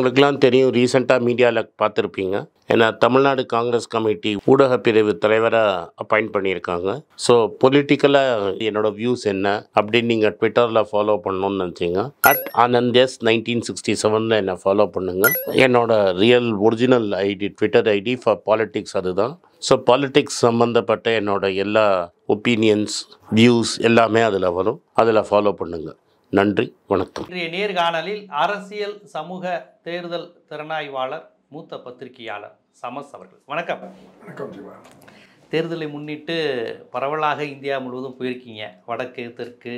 உங்களுக்கெல்லாம் தெரியும், ரீசெண்டாக மீடியாவில் பார்த்துருப்பீங்க. ஏன்னா தமிழ்நாடு காங்கிரஸ் கமிட்டி ஊடக பிரிவு தலைவராக அப்பாயிண்ட் பண்ணியிருக்காங்க. ஸோ பொலிட்டிக்கலாக என்னோட வியூஸ் என்ன அப்படின்னு நீங்கள் ட்விட்டரில் ஃபாலோ பண்ணணும்னு நினச்சிங்க, @AnandS1967 என்னை ஃபாலோ பண்ணுங்கள். என்னோட real original ID, Twitter ID for politics அதுதான். ஸோ பாலிட்டிக்ஸ் சம்மந்தப்பட்ட என்னோட எல்லா ஒப்பீனியன்ஸ், வியூஸ் எல்லாமே அதில் வரும். அதில் ஃபாலோ பண்ணுங்கள். நன்றி, வணக்கம். இன்றைய நேர்காணலில் அரசியல் சமூக தேர்தல் திறனாய்வாளர், மூத்த பத்திரிகையாளர் சமஸ் அவர்கள். வணக்கம். வணக்கம் ஜீவா. தேர்தலை முன்னிட்டு பரவலாக இந்தியா முழுவதும் போயிருக்கீங்க. வடக்கு, தெற்கு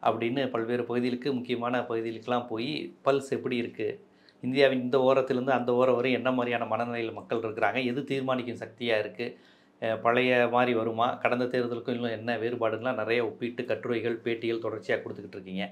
அப்படின்னு பல்வேறு பகுதிகளுக்கு, முக்கியமான பகுதிகளுக்கெல்லாம் போய் பல்ஸ் எப்படி இருக்குது, இந்தியாவின் இந்த ஓரத்திலேருந்து அந்த ஓரம் வரை என்ன மாதிரியான மனநிலையில் மக்கள் இருக்கிறாங்க, எது தீர்மானிக்கும் சக்தியாக இருக்குது, பழைய மாதிரி வருமா, கடந்த தேர்தலுக்கும் இன்னும் என்ன வேறுபாடுகள்லாம் நிறைய ஒப்பிட்டு கட்டுரைகள், பேட்டிகள் தொடர்ச்சியாக கொடுத்துக்கிட்டு இருக்கீங்க.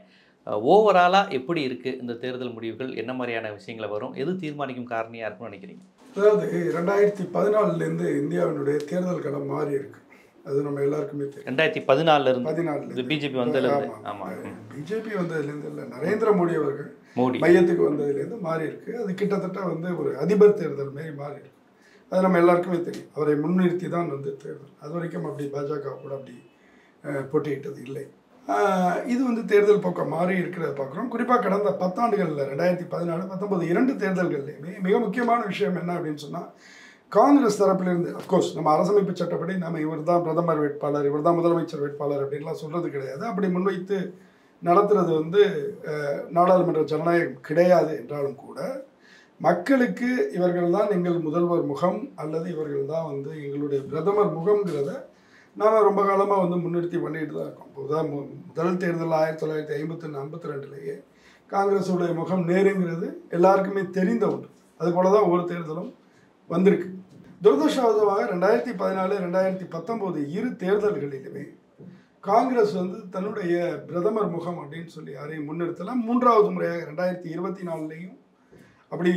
ஓவராலாக எப்படி இருக்குது இந்த தேர்தல் முடிவுகள், என்ன மாதிரியான விஷயங்களை வரும், எது தீர்மானிக்கும் காரணியாக இருக்குன்னு நினைக்கிறீங்க? அதாவது 2014 இந்தியாவினுடைய தேர்தல் களம் மாறி இருக்கு. அது நம்ம எல்லாருக்குமே தெரியும். 2014 பிஜேபி வந்ததுலேருந்து. ஆமாம், பிஜேபி வந்ததுலேருந்து இல்லை, நரேந்திர மோடி அவர்கள் மையத்துக்கு வந்ததுலேருந்து மாறி இருக்கு. அது கிட்டத்தட்ட ஒரு அதிபர் தேர்தல் மாரி மாறி இருக்கு. அது நம்ம எல்லாருக்குமே தெரியும். அவரை முன்னிறுத்தி தான் தேர்தல். அது வரைக்கும் அப்படி பாஜக கூட அப்படி போட்டியிட்டது இல்லை. இது தேர்தல் போக்கம் மாறி இருக்கிறத பார்க்குறோம். குறிப்பாக கடந்த 10 ஆண்டுகளில் 2014, 19 2 தேர்தல்கள்லையுமே மிக முக்கியமான விஷயம் என்ன அப்படின்னு சொன்னால், காங்கிரஸ் தரப்பிலிருந்து அஃப்கோர்ஸ் நம்ம அரசமைப்பு சட்டப்படி நம்ம இவர் தான் பிரதமர் வேட்பாளர், இவர் தான் முதலமைச்சர் வேட்பாளர் அப்படின்லாம் சொல்கிறது கிடையாது. அப்படி முன்வைத்து நடத்துறது நாடாளுமன்ற ஜனநாயகம் கிடையாது என்றாலும் கூட, மக்களுக்கு இவர்கள் தான் எங்கள் முதல்வர் முகம் அல்லது இவர்கள் தான் எங்களுடைய பிரதமர் முகம்ங்கிறத நாம் ரொம்ப காலமாக முன்னிறுத்தி பண்ணிட்டு தான் இருக்கோம். முதல் தேர்தல் 1951-52 காங்கிரஸுடைய முகம் நேருங்கிறது எல்லாருக்குமே தெரிந்த ஒன்று. அதுபோல தான் ஒவ்வொரு தேர்தலும் வந்திருக்கு. துரதிர்ஷ்டவசமாக 2014, 2019 இரு தேர்தல்களிலுமே காங்கிரஸ் தன்னுடைய பிரதமர் முகம் அப்படின்னு சொல்லி யாரையும் முன்னிறுத்தலாம். 3வது முறையாக 2024 அப்படி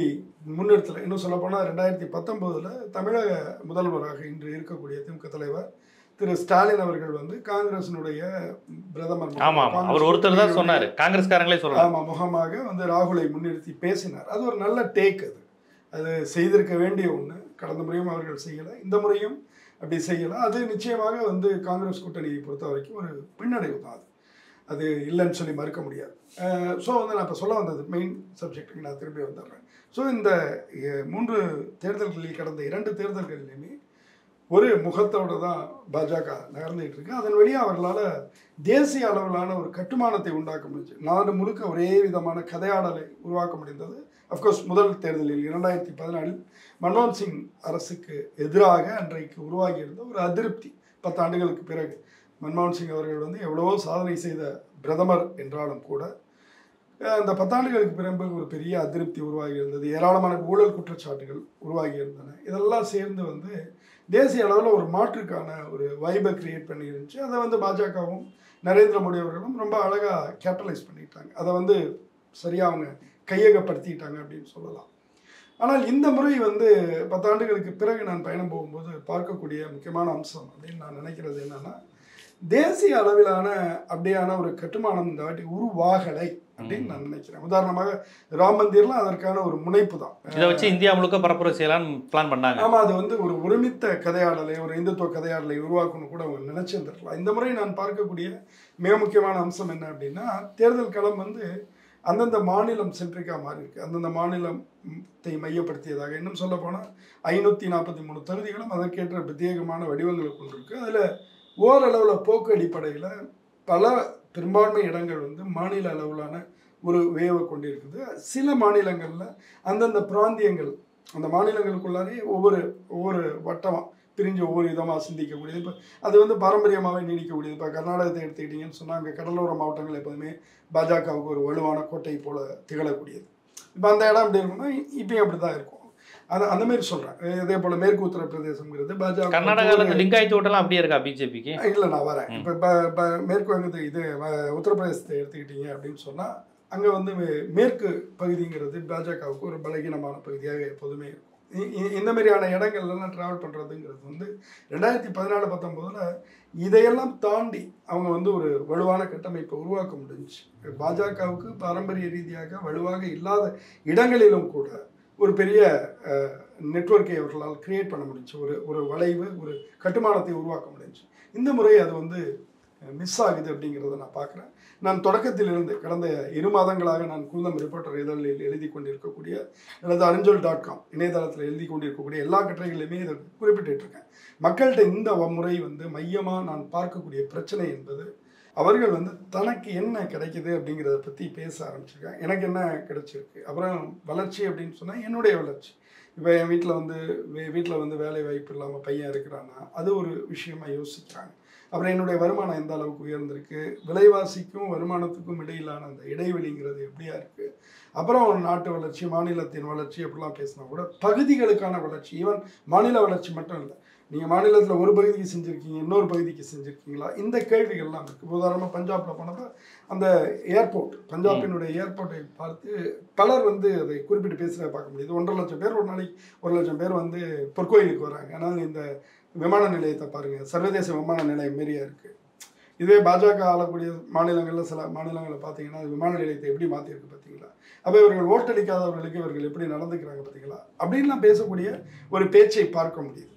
முன்னிறுத்தலை. இன்னும் சொல்லப்போனால் 2019 தமிழக முதல்வராக இன்று இருக்கக்கூடிய திமுக தலைவர் திரு ஸ்டாலின் அவர்கள் காங்கிரசினுடைய பிரதமர் அவர் ஒருத்தர் தான் சொன்னார், காங்கிரஸ்காரங்களே சொல்றாங்க. ஆமாம், முகமாக ராகுலை முன்னிறுத்தி பேசினார். அது ஒரு நல்ல டேக். அது செய்திருக்க வேண்டிய ஒன்று. கடந்த முறையும் அவர்கள் செய்யலை, இந்த முறையும் அப்படி செய்யலை. அது நிச்சயமாக காங்கிரஸ் கூட்டணியை பொறுத்த வரைக்கும் ஒரு பின்னடைவு தான். அது இல்லைன்னு சொல்லி மறுக்க முடியாது. ஸோ நான் இப்போ சொல்ல வந்தது மெயின் சப்ஜெக்டுக்கு நான் திரும்பி வந்துடுறேன். ஸோ இந்த 3 தேர்தல்களில், கடந்த 2 தேர்தல்களிலுமே ஒரு முகத்தோடு தான் பாஜக நகர்ந்துகிட்டு இருக்கு. அதன் வழியாக அவர்களால் தேசிய அளவிலான ஒரு கட்டுமானத்தை உண்டாக்க முடிஞ்சு, நாடு முழுக்க ஒரே விதமான கதையாடலை உருவாக்க முடிந்தது. அஃப்கோர்ஸ் முதல் தேர்தலில் 2014 மன்மோகன் சிங் அரசுக்கு எதிராக அன்றைக்கு உருவாகியிருந்த ஒரு அதிருப்தி. 10 ஆண்டுகளுக்கு பிறகு மன்மோகன் சிங் அவர்கள் எவ்வளவோ சாதனை செய்த பிரதமர் என்றாலும் கூட அந்த 10 ஆண்டுகளுக்கு பிறகு ஒரு பெரிய அதிருப்தி உருவாகி இருந்தது. ஏராளமான ஊழல் குற்றச்சாட்டுகள் உருவாகி இருந்தன. இதெல்லாம் சேர்ந்து தேசிய அளவில் ஒரு மாற்றுக்கான ஒரு வைபை கிரியேட் பண்ணி இருந்துச்சு. அதை பாஜகவும் நரேந்திர மோடி அவர்களும் ரொம்ப அழகாக கேபிட்டலைஸ் பண்ணிட்டாங்க. அதை சரியாக அவங்க கையகப்படுத்திட்டாங்க அப்படின்னு சொல்லலாம். ஆனால் இந்த முறை 10 ஆண்டுகளுக்கு பிறகு நான் பயணம் போகும்போது பார்க்கக்கூடிய முக்கியமான அம்சம் அப்படின்னு நான் நினைக்கிறது என்னன்னா, தேசிய அளவிலான அப்படியான ஒரு கட்டுமானம் இந்த வாட்டி உருவாகலை அப்படின்னு நான் நினைக்கிறேன். உதாரணமாக ராம் மந்திர்லாம் அதற்கான ஒரு முனைப்பு தான். இதை வச்சு இந்தியா முழுக்க பரப்புரை செய்யலாம்னு பிளான் பண்ணாங்க. ஆமாம், அது ஒரு ஒருமித்த கதையாடலை, ஒரு இந்துத்துவ கதையாடலை உருவாக்கணும் கூட அவங்க நினைச்சிருந்துருக்கலாம். இந்த முறை நான் பார்க்கக்கூடிய மிக முக்கியமான அம்சம் என்ன அப்படின்னா, தேர்தல் களம் அந்தந்த மாநிலம் சென்ட்ரிக்காக மாறி இருக்கு. அந்தந்த மாநிலத்தை மையப்படுத்தியதாக. இன்னும் சொல்ல போனால் 543 தொகுதிகளும் அதற்கேற்ற பிரத்யேகமான வடிவங்களை கொண்டிருக்கு. அதில் ஓரளவில் போக்கு அடிப்படையில் பல பெரும்பான்மை இடங்கள் மாநில அளவிலான ஒரு வேவை கொண்டிருக்குது. சில மாநிலங்களில் அந்தந்த பிராந்தியங்கள், அந்த மாநிலங்களுக்குள்ளாரே ஒவ்வொரு வட்டமாக பிரிஞ்சு ஒவ்வொரு விதமாக சிந்திக்கக்கூடியது. இப்போ அது பாரம்பரியமாகவே நீடிக்கக்கூடியது. இப்போ கர்நாடகத்தை எடுத்துக்கிட்டிங்கன்னு சொன்னால், அங்கே கடலோர மாவட்டங்கள் எப்போதுமே பாஜகவுக்கு ஒரு வலுவான கோட்டை போல திகழக்கூடியது. இப்போ அந்த இடம் எப்படி இருக்குன்னா இப்பயும் அப்படி தான் இருக்கும். அந்த மாதிரி சொல்கிறேன். இதே போல் மேற்கு உத்தரப்பிரதேசங்கிறது பாஜக. கர்நாடகாவில் லிங்காயத்து ஓட்டெல்லாம் அப்படியே இருக்கா பிஜேபிக்கு? இல்லை, நான் வரேன். இப்போ மேற்கு வங்கத்தை உத்தரப்பிரதேசத்தை எடுத்துக்கிட்டீங்க அப்படின்னு சொன்னால், அங்கே மேற்கு பகுதிங்கிறது பாஜகவுக்கு ஒரு பலகீனமான பகுதியாக எப்போதுமே இருக்கும். இந்த மாதிரியான இடங்கள்லாம் ட்ராவல் பண்ணுறதுங்கிறது வந்து 2014-19 இதையெல்லாம் தாண்டி அவங்க வந்து ஒரு வலுவான கட்டமைப்பை உருவாக்க முடிஞ்சுச்சு. பாஜகவுக்கு பாரம்பரிய ரீதியாக வலுவாக இல்லாத இடங்களிலும் கூட ஒரு பெரிய நெட்வொர்க்கை அவர்களால் கிரியேட் பண்ண முடிஞ்சு, ஒரு வளைவு, ஒரு கட்டுமானத்தை உருவாக்க முடிஞ்சு. இந்த முறை அது வந்து மிஸ் ஆகுது அப்படிங்கிறத நான் பார்க்குறேன். நான் தொடக்கத்திலிருந்து கடந்த 2 மாதங்களாக நான் கூந்தம் ரிப்போர்ட்டர் இதழில் எழுதி கொண்டிருக்கக்கூடிய அல்லது அரிஞ்சல்.com இணையதளத்தில் எழுதி கொண்டிருக்கக்கூடிய எல்லா கட்டுரைகளையுமே இதை குறிப்பிட்டிருக்கேன். மக்கள்கிட்ட இந்த முறை வந்து மையமாக நான் பார்க்கக்கூடிய பிரச்சனை என்பது அவர்கள் வந்து தனக்கு என்ன கிடைக்குது அப்படிங்கிறத பற்றி பேச ஆரம்பிச்சிருக்காங்க. எனக்கு என்ன கிடைச்சிருக்கு, அப்புறம் வளர்ச்சி அப்படின்னு சொன்னால் என்னுடைய வளர்ச்சி. இப்போ என் வீட்டில் வந்து வேலை வாய்ப்பு இல்லாமல் பையன் இருக்கிறான்னா அது ஒரு விஷயமா யோசிக்கிறாங்க. அப்புறம் என்னுடைய வருமானம் எந்த அளவுக்கு உயர்ந்திருக்கு, விலைவாசிக்கும் வருமானத்துக்கும் இடையிலான அந்த இடைவெளிங்கிறது எப்படியா இருக்குது, அப்புறம் ஒரு நாட்டு வளர்ச்சி, மாநிலத்தின் வளர்ச்சி அப்படிலாம் பேசினா கூட பகுதிகளுக்கான வளர்ச்சி, ஈவன் மாநில வளர்ச்சி மட்டும் இல்லை, நீங்கள் மாநிலத்தில் ஒரு பகுதிக்கு செஞ்சுருக்கீங்க, இன்னொரு பகுதிக்கு செஞ்சுருக்கீங்களா, இந்த கேள்விகள்லாம் இருக்குது. உதாரணமாக பஞ்சாபில் போனப்போ அந்த ஏர்போர்ட், பஞ்சாபினுடைய ஏர்போர்ட்டை பார்த்து பலர் வந்து அதை குறிப்பிட்டு பேசுகிறத பார்க்க முடியுது. 1.5 லட்சம் பேர் ஒரு நாளைக்கு 1 லட்சம் பேர் வந்து பொற்கோயிலுக்கு வராங்க. ஆனால் இந்த விமான நிலையத்தை பாருங்கள், சர்வதேச விமான நிலையம் மாரியா இருக்குது. இதே பாஜக ஆளக்கூடிய மாநிலங்களில் சில மாநிலங்களில் பார்த்தீங்கன்னா விமான நிலையத்தை எப்படி மாற்றிருக்கு பார்த்தீங்களா, அப்போ இவர்கள் ஓட்டளிக்காதவர்களுக்கு இவர்கள் எப்படி நடந்துக்கிறாங்க பார்த்தீங்களா அப்படின்லாம் பேசக்கூடிய ஒரு பேச்சை பார்க்க முடியுது.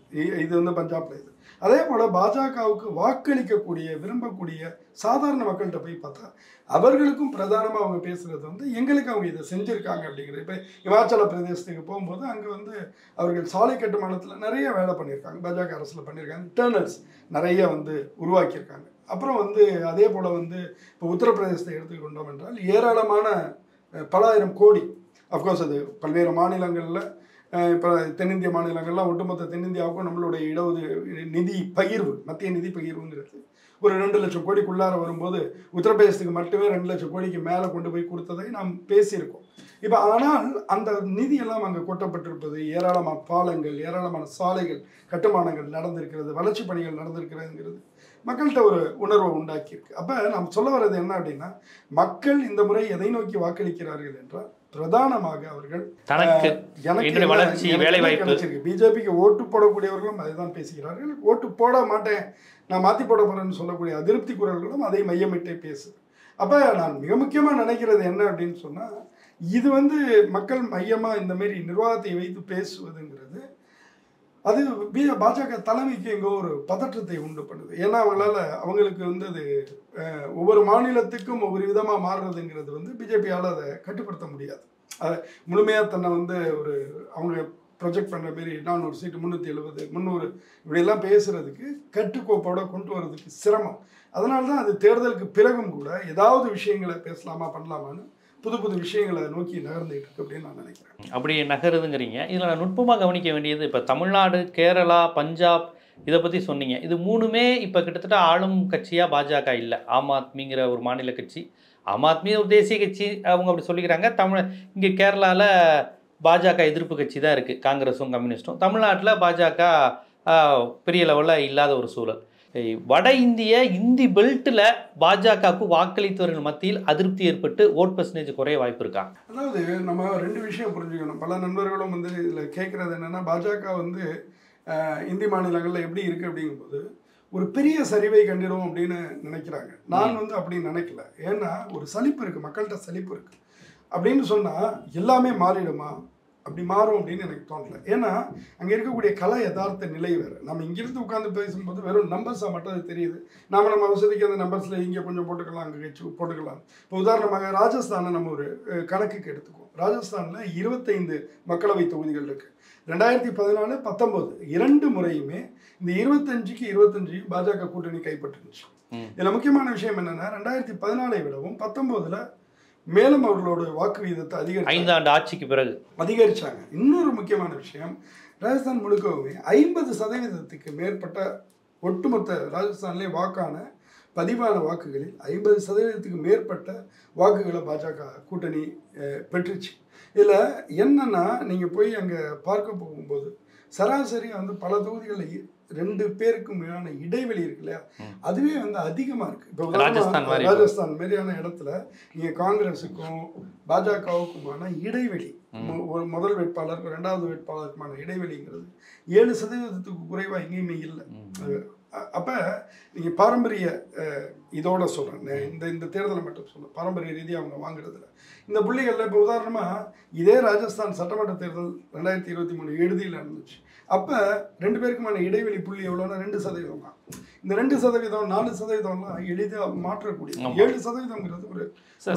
இது வந்து பஞ்சாப்ல இது. அதே போல் பாஜகவுக்கு வாக்களிக்கக்கூடிய விரும்பக்கூடிய சாதாரண மக்கள்கிட்ட போய் பார்த்தா அவர்களுக்கும் பிரதானமாக அவங்க பேசுகிறது வந்து எங்களுக்கு அவங்க இதை செஞ்சுருக்காங்க அப்படிங்கிறது. இப்போ இமாச்சல பிரதேசத்துக்கு போகும்போது அங்கே வந்து அவர்கள் சாலை கட்டுமானத்தில் நிறைய வேலை பண்ணியிருக்காங்க, பாஜக அரசில் பண்ணியிருக்காங்க, டர்னல்ஸ் நிறைய வந்து உருவாக்கியிருக்காங்க. அப்புறம் வந்து அதே போல் வந்து இப்போ உத்தரப்பிரதேசத்தை எடுத்துக்கொண்டோம் என்றால் ஏராளமான பல ஆயிரம் கோடி, அஃப்கோர்ஸ் அது பல்வேறு மாநிலங்களில், இப்போ தென்னிந்திய மாநிலங்கள்லாம் ஒட்டுமொத்த தென்னிந்தியாவுக்கும் நம்மளுடைய நிதி பகிர்வு, மத்திய நிதி பகிர்வுங்கிறது ஒரு 2 லட்சம் கோடிக்குள்ளார வரும்போது உத்தரப்பிரதேசத்துக்கு மட்டுமே 2 லட்சம் கோடிக்கு மேலே கொண்டு போய் கொடுத்ததை நாம் பேசியிருக்கோம். இப்போ ஆனால் அந்த நிதியெல்லாம் அங்கே கொட்டப்பட்டிருப்பது, ஏராளமான பாலங்கள், ஏராளமான சாலைகள் கட்டுமானங்கள் நடந்திருக்கிறது, வளர்ச்சி பணிகள் நடந்திருக்கிறதுங்கிறது மக்கள்கிட்ட ஒரு உணர்வை உண்டாக்கியிருக்கு. அப்போ நாம் சொல்ல வர்றது என்ன அப்படின்னா, மக்கள் இந்த முறை எதை நோக்கி வாக்களிக்கிறார்கள் என்றால் பிரதானமாக அவர்கள் பிஜேபிக்கு ஓட்டு போடக்கூடியவர்களும் அதுதான் பேசுகிறார்கள், ஓட்டு போட மாட்டேன் நான் மாற்றி போட போறேன்னு சொல்லக்கூடிய அதிருப்தி குரல்களும் அதை மையமிட்டே பேசுது. அப்போ நான் மிக முக்கியமாக நினைக்கிறது என்ன அப்படின்னு சொன்னால், இது வந்து மக்கள் மையமாக இந்த மாரி நிர்வாகத்தை வைத்து பேசுவதுங்கிறது அது பாஜக தலைமைக்கு எங்கோ ஒரு பதற்றத்தை உண்டு பண்ணுது. ஏன்னா அவங்களுக்கு வந்து அது ஒவ்வொரு மாநிலத்துக்கும் ஒவ்வொரு விதமாக மாறுறதுங்கிறது வந்து பிஜேபியால் அதை கட்டுப்படுத்த முடியாது. அதை முழுமையாக தன்னை வந்து ஒரு அவங்க ப்ரொஜெக்ட் பண்ணுற மாரி 400 சீட்டு 370 300 இப்படியெல்லாம் பேசுகிறதுக்கு கட்டுக்கோப்போட கொண்டு வர்றதுக்கு சிரமம். அதனால தான் அது தேர்தலுக்கு பிறகும் கூட ஏதாவது விஷயங்களை பேசலாமா பண்ணலாமான்னு புது புது விஷயங்களை நோக்கி நகர்ந்துகிட்டு இருக்கு அப்படின்னு நான் நினைக்கிறேன். அப்படி நகருதுங்கிறீங்க. இதில் நான் நுட்பமாக கவனிக்க வேண்டியது, இப்போ தமிழ்நாடு, கேரளா, பஞ்சாப் இதை பற்றி சொன்னீங்க. இது 3மே இப்போ கிட்டத்தட்ட ஆளும் கட்சியாக பாஜக இல்லை. ஆம் ஆத்மிங்கிற ஒரு மாநில கட்சி, ஆம் ஆத்மி ஒரு தேசிய கட்சி, அவங்க அப்படி சொல்லிக்கிறாங்க. இங்கே கேரளாவில் பாஜக எதிர்ப்பு கட்சி தான் இருக்குது, காங்கிரஸும் கம்யூனிஸ்ட்டும். தமிழ்நாட்டில் பாஜக பெரிய லெவலில் இல்லாத ஒரு சூழல். வட இந்தி பெல்ட்டில் பாஜகவுக்கு வாக்களித்தவர்கள் மத்தியில் அதிருப்தி ஏற்பட்டு ஓட் பர்சன்டேஜ் குறைய வாய்ப்பு இருக்கா? அதாவது நம்ம 2 விஷயம் புரிஞ்சுக்கணும். பல நண்பர்களும் வந்து இதில் கேட்குறது என்னென்னா, பாஜக வந்து இந்தி மாநிலங்களில் எப்படி இருக்குது அப்படிங்கும்போது ஒரு பெரிய சரிவை கண்டிடும் அப்படின்னு நினைக்கிறாங்க. நான் வந்து அப்படி நினைக்கல. ஏன்னா ஒரு சலிப்பு இருக்குது, மக்கள்கிட்ட சலிப்பு இருக்குது. அப்படின்னு சொன்னால் எல்லாமே மாறிடுமா, அப்படி மாறும் அப்படின்னு எனக்கு தோணலை. ஏன்னா அங்கே இருக்கக்கூடிய கலை யதார்த்த நிலை வேறு. நம்ம இங்கிருந்து உட்காந்து பேசும்போது வெறும் நம்பர்ஸாக மட்டும் அது தெரியுது. நம்ம வசதிக்கு அந்த நம்பர்ஸில் இங்கே கொஞ்சம் போட்டுக்கலாம், அங்கே வச்சு போட்டுக்கலாம். இப்போ உதாரணமாக ராஜஸ்தானை நம்ம ஒரு கணக்குக்கு எடுத்துக்குவோம். ராஜஸ்தானில் 25 மக்களவை தொகுதிகள் இருக்குது. 2014, 19 2 முறையுமே இந்த 25க்கு 25 பாஜக கூட்டணி கைப்பற்றுச்சு. இதில் முக்கியமான விஷயம் என்னென்னா, 2014 விடவும் 19 மேலும் அவர்களோட வாக்கு வீதத்தை 5 ஆண்டு ஆட்சிக்கு பிறகு அதிகரிச்சாங்க. இன்னொரு முக்கியமான விஷயம், ராஜஸ்தான் முழுக்கவுமே 50% மேற்பட்ட ஒட்டுமொத்த ராஜஸ்தான்லேயே வாக்கான பதிவான வாக்குகளில் 50% மேற்பட்ட வாக்குகளை பாஜக கூட்டணி பெற்றுச்சு. இதில் என்னன்னா, நீங்கள் போய் அங்கே பார்க்க போகும்போது சராசரி வந்து பல தொகுதிகளில் 2 பேருக்கு மேலான இடைவெளி இருக்கு இல்லையா, அதுவே வந்து அதிகமாக இருக்குது. இப்போ ராஜஸ்தான் மாதிரியான இடத்துல நீங்கள் காங்கிரஸுக்கும் பாஜகவுக்குமான இடைவெளி ஒரு முதல் வேட்பாளருக்கு 2வது வேட்பாளருக்குமான இடைவெளிங்கிறது 7% குறைவாக எங்கேயுமே இல்லை. அப்போ நீங்கள் பாரம்பரிய இதோட சொல்கிறேன், இந்த தேர்தலை மட்டும் சொல்கிறேன், பாரம்பரிய ரீதியாக அவங்க வாங்குறதுல இந்த புள்ளிகளில் இப்போ உதாரணமாக இதே ராஜஸ்தான் சட்டமன்ற தேர்தல் 2023 இறுதியில் நடந்துச்சு. அப்போ 2 பேருக்குமான இடைவெளி புள்ளி எவ்வளோன்னா 2% தான். இந்த 2%, 4%லாம் எளிதாக மாற்றக்கூடிய 7%ங்கிறது ஒரு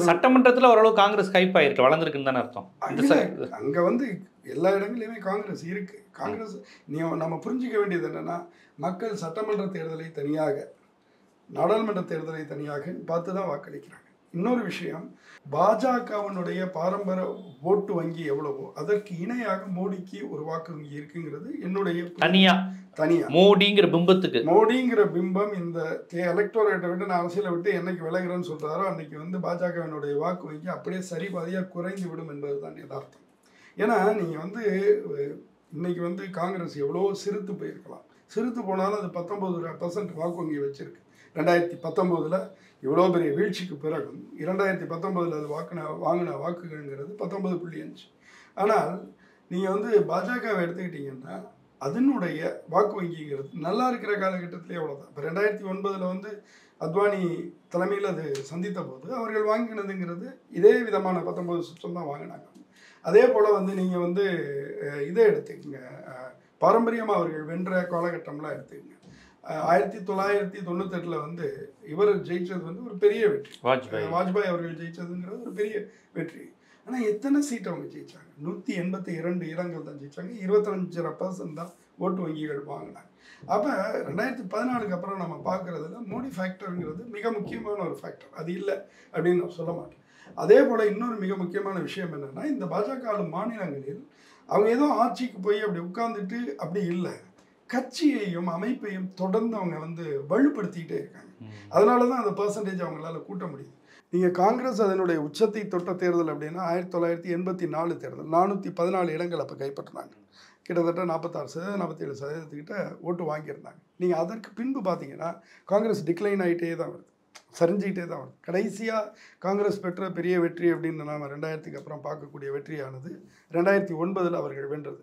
சட்டமன்றத்தில் ஓரளவு காங்கிரஸ் கைப் ஆயிருக்கு, வளர்ந்துருக்குன்னு தானே அர்த்தம். அங்கே வந்து எல்லா இடங்கள்லையுமே காங்கிரஸ் இருக்குது. காங்கிரஸ் நம்ம புரிஞ்சிக்க வேண்டியது என்னென்னா, மக்கள் சட்டமன்ற தேர்தலை தனியாக, நாடாளுமன்ற தேர்தலை தனியாக பார்த்து தான் வாக்களிக்கிறாங்க. இன்னொரு விஷயம், பாஜகவினுடைய பாரம்பரிய ஓட்டு வங்கி எவ்வளவோ அதற்கு இணையாக மோடிக்கு ஒரு வாக்கு வங்கி இருக்குங்கிறது என்னுடைய தனியா மோடிங்கிற பிம்பம் இந்த எலக்டோரேட்டை விட்டு நான் அரசியலை விட்டு என்னைக்கு விலகிறேன்னு சொல்றாரோ அன்னைக்கு வந்து பாஜகவினுடைய வாக்கு வங்கி அப்படியே சரிபாதியாக குறைந்து விடும் என்பது தான் யதார்த்தம். ஏன்னா நீங்கள் வந்து இன்னைக்கு வந்து காங்கிரஸ் எவ்வளோ சிறுத்து போயிருக்கலாம், சிறுத்து போனாலும் அது 19% வாக்கு வங்கி வச்சிருக்கு. 2019 இவ்வளோ பெரிய வீழ்ச்சிக்கு பிறகும் 2019 அது வாங்கின வாக்குகள்ங்கிறது 19.5. ஆனால் நீங்கள் வந்து பாஜகவை எடுத்துக்கிட்டிங்கன்னா அதனுடைய வாக்கு வங்கிங்கிறது நல்லா இருக்கிற காலகட்டத்திலே அவ்வளோதான். இப்போ 2009 வந்து அத்வானி தலைமையில் அது சந்தித்த போது அவர்கள் வாங்கினதுங்கிறது இதே விதமான 19% தான் வாங்கினாங்க. அதே போல் வந்து நீங்கள் வந்து இதை எடுத்துக்கங்க, பாரம்பரியமாக அவர்கள் வென்ற காலகட்டம்லாம் எடுத்துக்கங்க. 1998 வந்து இவர் ஜெயிச்சது வந்து ஒரு பெரிய வெற்றி. வாஜ்பாய் அவர்கள் ஜெயிச்சதுங்கிறது ஒரு பெரிய வெற்றி. ஆனால் எத்தனை சீட் அவங்க ஜெயிச்சாங்க? 182 இடங்கள் தான் ஜெயிச்சாங்க. 25% தான் ஓட்டு வங்கிகள் வாங்கினாங்க. அப்போ 2014 அப்புறம் நம்ம பார்க்குறதுல மோடி ஃபேக்டருங்கிறது மிக முக்கியமான ஒரு ஃபேக்டர். அது இல்லை அப்படின்னு நான் சொல்ல மாட்டேன். அதே போல் இன்னொரு மிக முக்கியமான விஷயம் என்னென்னா, இந்த பாஜக மாநிலங்களில் அவங்க ஏதோ ஆட்சிக்கு போய் அப்படி உட்கார்ந்துட்டு அப்படி இல்லை, கட்சியையும் அமைப்பையும் தொடர்ந்து அவங்க வந்து வலுப்படுத்திக்கிட்டே இருக்காங்க. அதனால தான் அந்த பெர்சன்டேஜ் அவங்களால கூட்ட முடியுது. நீங்கள் காங்கிரஸ் அதனுடைய உச்சத்தை தொட்ட தேர்தல் அப்படின்னா 1984 தேர்தல் 414 இடங்கள் அப்போ கைப்பற்றினாங்க. கிட்டத்தட்ட 46% 47% ஓட்டு வாங்கியிருந்தாங்க. நீங்கள் அதற்கு பின்பு பார்த்தீங்கன்னா காங்கிரஸ் டிக்ளைன் ஆகிட்டே தான் வருது, சரிஞ்சிக்கிட்டே தான் வருது. கடைசியாக காங்கிரஸ் பெற்ற பெரிய வெற்றி அப்படின்னு நாம் 2000க்கு அப்புறம் பார்க்கக்கூடிய வெற்றியானது 2009 அவர்கள் வென்றது.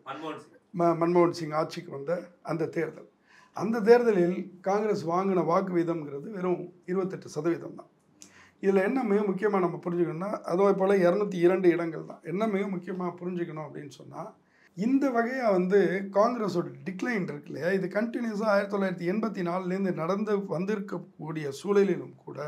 மன்மோகன் சிங் ஆட்சிக்கு வந்த அந்த தேர்தல். அந்த தேர்தலில் காங்கிரஸ் வாங்கின வாக்கு வீதம்ங்கிறது வெறும் 28% தான். இதில் என்ன மிக முக்கியமாக நம்ம புரிஞ்சுக்கணும்னா, அதே போல் 202 இடங்கள் தான். என்ன மிக முக்கியமாக புரிஞ்சுக்கணும் அப்படின்னு சொன்னால், இந்த வகையாக வந்து காங்கிரஸோட டிக்ளைன் இருக்கு இல்லையா, இது கண்டினியூஸாக 1984 வந்திருக்கக்கூடிய சூழலிலும் கூட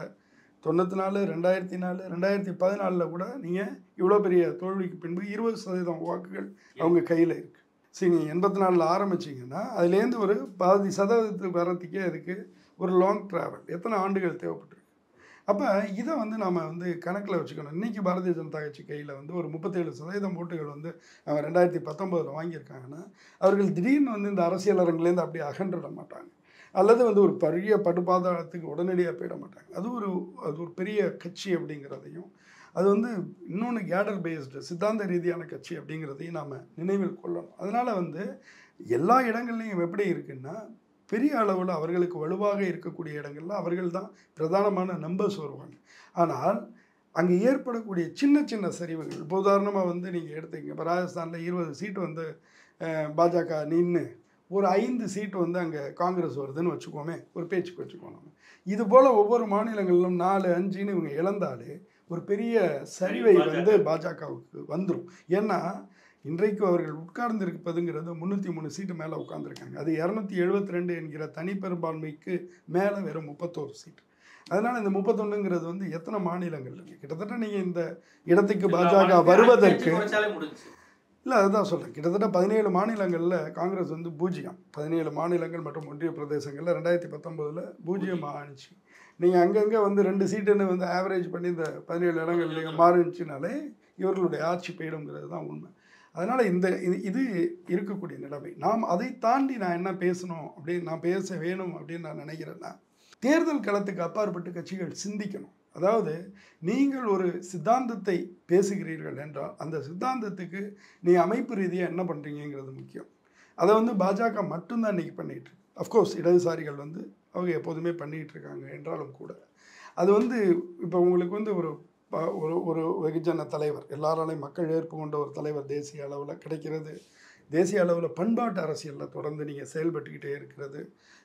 94, 2004, 2014 கூட நீங்கள் இவ்வளோ பெரிய தோல்விக்கு பின்பு 20% வாக்குகள் அவங்க கையில் இருக்குது. சரி, நீங்கள் 84 ஆரம்பிச்சிங்கன்னா அதுலேருந்து ஒரு 10% வரத்துக்கே இருக்குது ஒரு லாங் ட்ராவல். எத்தனை ஆண்டுகள் தேவைப்பட்டிருக்கு. அப்போ இதை வந்து நம்ம வந்து கணக்கில் வச்சுக்கணும். இன்றைக்கி பாரதிய ஜனதா கட்சி கையில் வந்து ஒரு 37% ஓட்டுகள் வந்து அவங்க 2019 வாங்கியிருக்காங்கன்னா, அவர்கள் திடீர்னு வந்து இந்த அரசியல் அரங்குலேருந்து அப்படியே அகன்றிட மாட்டாங்க, அல்லது வந்து ஒரு பெரிய படுபாதாளத்துக்கு உடனடியாக போயிட மாட்டாங்க. அது ஒரு பெரிய கட்சி அப்படிங்கிறதையும், அது வந்து இன்னொன்று கேடர் பேஸ்டு சித்தாந்த ரீதியான கட்சி அப்படிங்கிறதையும் நாம் நினைவில் கொள்ளணும். அதனால் வந்து எல்லா இடங்கள்லையும் எப்படி இருக்குன்னா, பெரிய அளவில் அவர்களுக்கு வலுவாக இருக்கக்கூடிய இடங்களில் அவர்கள் தான் பிரதானமான நம்பர்ஸ் வருவாங்க. ஆனால் அங்கே ஏற்படக்கூடிய சின்ன சின்ன சரிவுகள், இப்போ உதாரணமாக வந்து நீங்கள் எடுத்துக்கங்க, இப்போ ராஜஸ்தானில் 20 சீட்டு வந்து பாஜக நின்று ஒரு 5 சீட்டு வந்து அங்கே காங்கிரஸ் வருதுன்னு வச்சுக்கோமே, ஒரு பேச்சுக்கு வச்சுக்கோங்க. இது போல் ஒவ்வொரு மாநிலங்களிலும் 4, 5ன்னு இவங்க இழந்தாலே ஒரு பெரிய சரிவை வந்து பாஜகவுக்கு வந்துடும். ஏன்னா இன்றைக்கு அவர்கள் உட்கார்ந்துருப்பதுங்கிறது 303 சீட்டு மேலே உட்கார்ந்துருக்காங்க. அது 272 என்கிற தனிப்பெரும்பான்மைக்கு மேலே வெறும் 31 சீட்டு. அதனால் இந்த 31ங்கிறது வந்து எத்தனை மாநிலங்கள் இருக்குது? கிட்டத்தட்ட நீங்கள் இந்த இடத்துக்கு பாஜக வருவதற்கு இல்லை, அதுதான் சொல்கிறேன், கிட்டத்தட்ட 17 மாநிலங்களில் காங்கிரஸ் வந்து 0. 17 மாநிலங்கள் மற்றும் ஒன்றிய பிரதேசங்களில் 2019 0 ஆணிச்சு. நீங்கள் அங்கங்கே வந்து 2 சீட்டுன்னு வந்து ஆவரேஜ் பண்ணி இந்த 17 இடங்கள் மாறிச்சுனாலே இவர்களுடைய ஆட்சி போயிடுங்கிறது தான் உண்மை. அதனால் இது இருக்கக்கூடிய நிலைமை. நாம் அதை தாண்டி நான் என்ன பேசணும் அப்படின்னு நான் பேச வேணும் அப்படின்னு நான் நினைக்கிறேன்னா, தேர்தல் களத்துக்கு அப்பாற்பட்டு கட்சிகள் சிந்திக்கணும். அதாவது நீங்கள் ஒரு சித்தாந்தத்தை பேசுகிறீர்கள் என்றால் அந்த சித்தாந்தத்துக்கு நீ அமைப்பு ரீதியாக என்ன பண்ணுறீங்கிறது முக்கியம். அதை வந்து பாஜக மட்டும்தான் இன்றைக்கி பண்ணிகிட்டு இருக்கு. அஃப்கோர்ஸ் இடதுசாரிகள் வந்து அவங்க எப்போதுமே பண்ணிகிட்டு இருக்காங்க என்றாலும் கூட அது வந்து இப்போ உங்களுக்கு வந்து ஒரு ஒரு ஒரு வெகுஜன தலைவர், எல்லாராலையும் மக்கள் ஏற்பு கொண்ட ஒரு தலைவர் தேசிய அளவில் கிடைக்கிறது, தேசிய அளவில் பண்பாட்டு அரசியலில் தொடர்ந்து நீங்கள் செயல்பட்டுக்கிட்டே இருக்கிறது,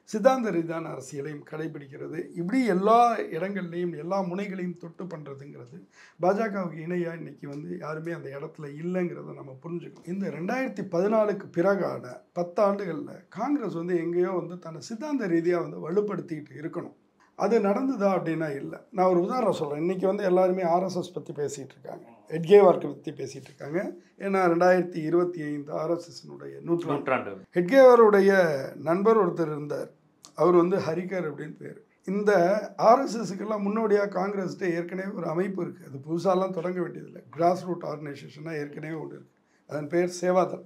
சித்தாந்த ரீதியான அரசியலையும் கடைபிடிக்கிறது, இப்படி எல்லா இடங்கள்லையும் எல்லா முனைகளையும் தொட்டு பண்ணுறதுங்கிறது பாஜகவுக்கு இணையாக இன்றைக்கி வந்து யாருமே அந்த இடத்துல இல்லைங்கிறத நம்ம புரிஞ்சுக்கணும். இந்த 2014க்கு பிறகான 10 ஆண்டுகளில் காங்கிரஸ் வந்து எங்கேயோ வந்து தன்னை சித்தாந்த ரீதியாக வந்து வலுப்படுத்திக்கிட்டு இருக்கணும். அது நடந்துதா அப்படின்னா இல்லை. நான் ஒரு உதாரணம் சொல்கிறேன். இன்றைக்கி வந்து எல்லாருமே ஆர்எஸ்எஸ் பற்றி பேசிகிட்டு இருக்காங்க, ஹெட்கேவார் பற்றி பேசிகிட்டு இருக்காங்க. ஏன்னா 2025 ஆர்எஸ்எஸ்னுடைய நூற்றாண்டு. ஹெட்கேவாருடைய நண்பர் ஒருத்தர் இருந்தார், அவர் வந்து ஹரிகர் அப்படின்னு பேர். இந்த ஆர்எஸ்எஸ்க்கெல்லாம் முன்னோடியாக காங்கிரஸ்கிட்ட ஏற்கனவே ஒரு அமைப்பு இருக்குது, அது புதுசாலாம் தொடங்க வேண்டியதில்லை, கிராஸ் ரூட் ஆர்கனைசேஷனாக ஏற்கனவே ஒன்று இருக்குது, அதன் பேர் சேவாதல்.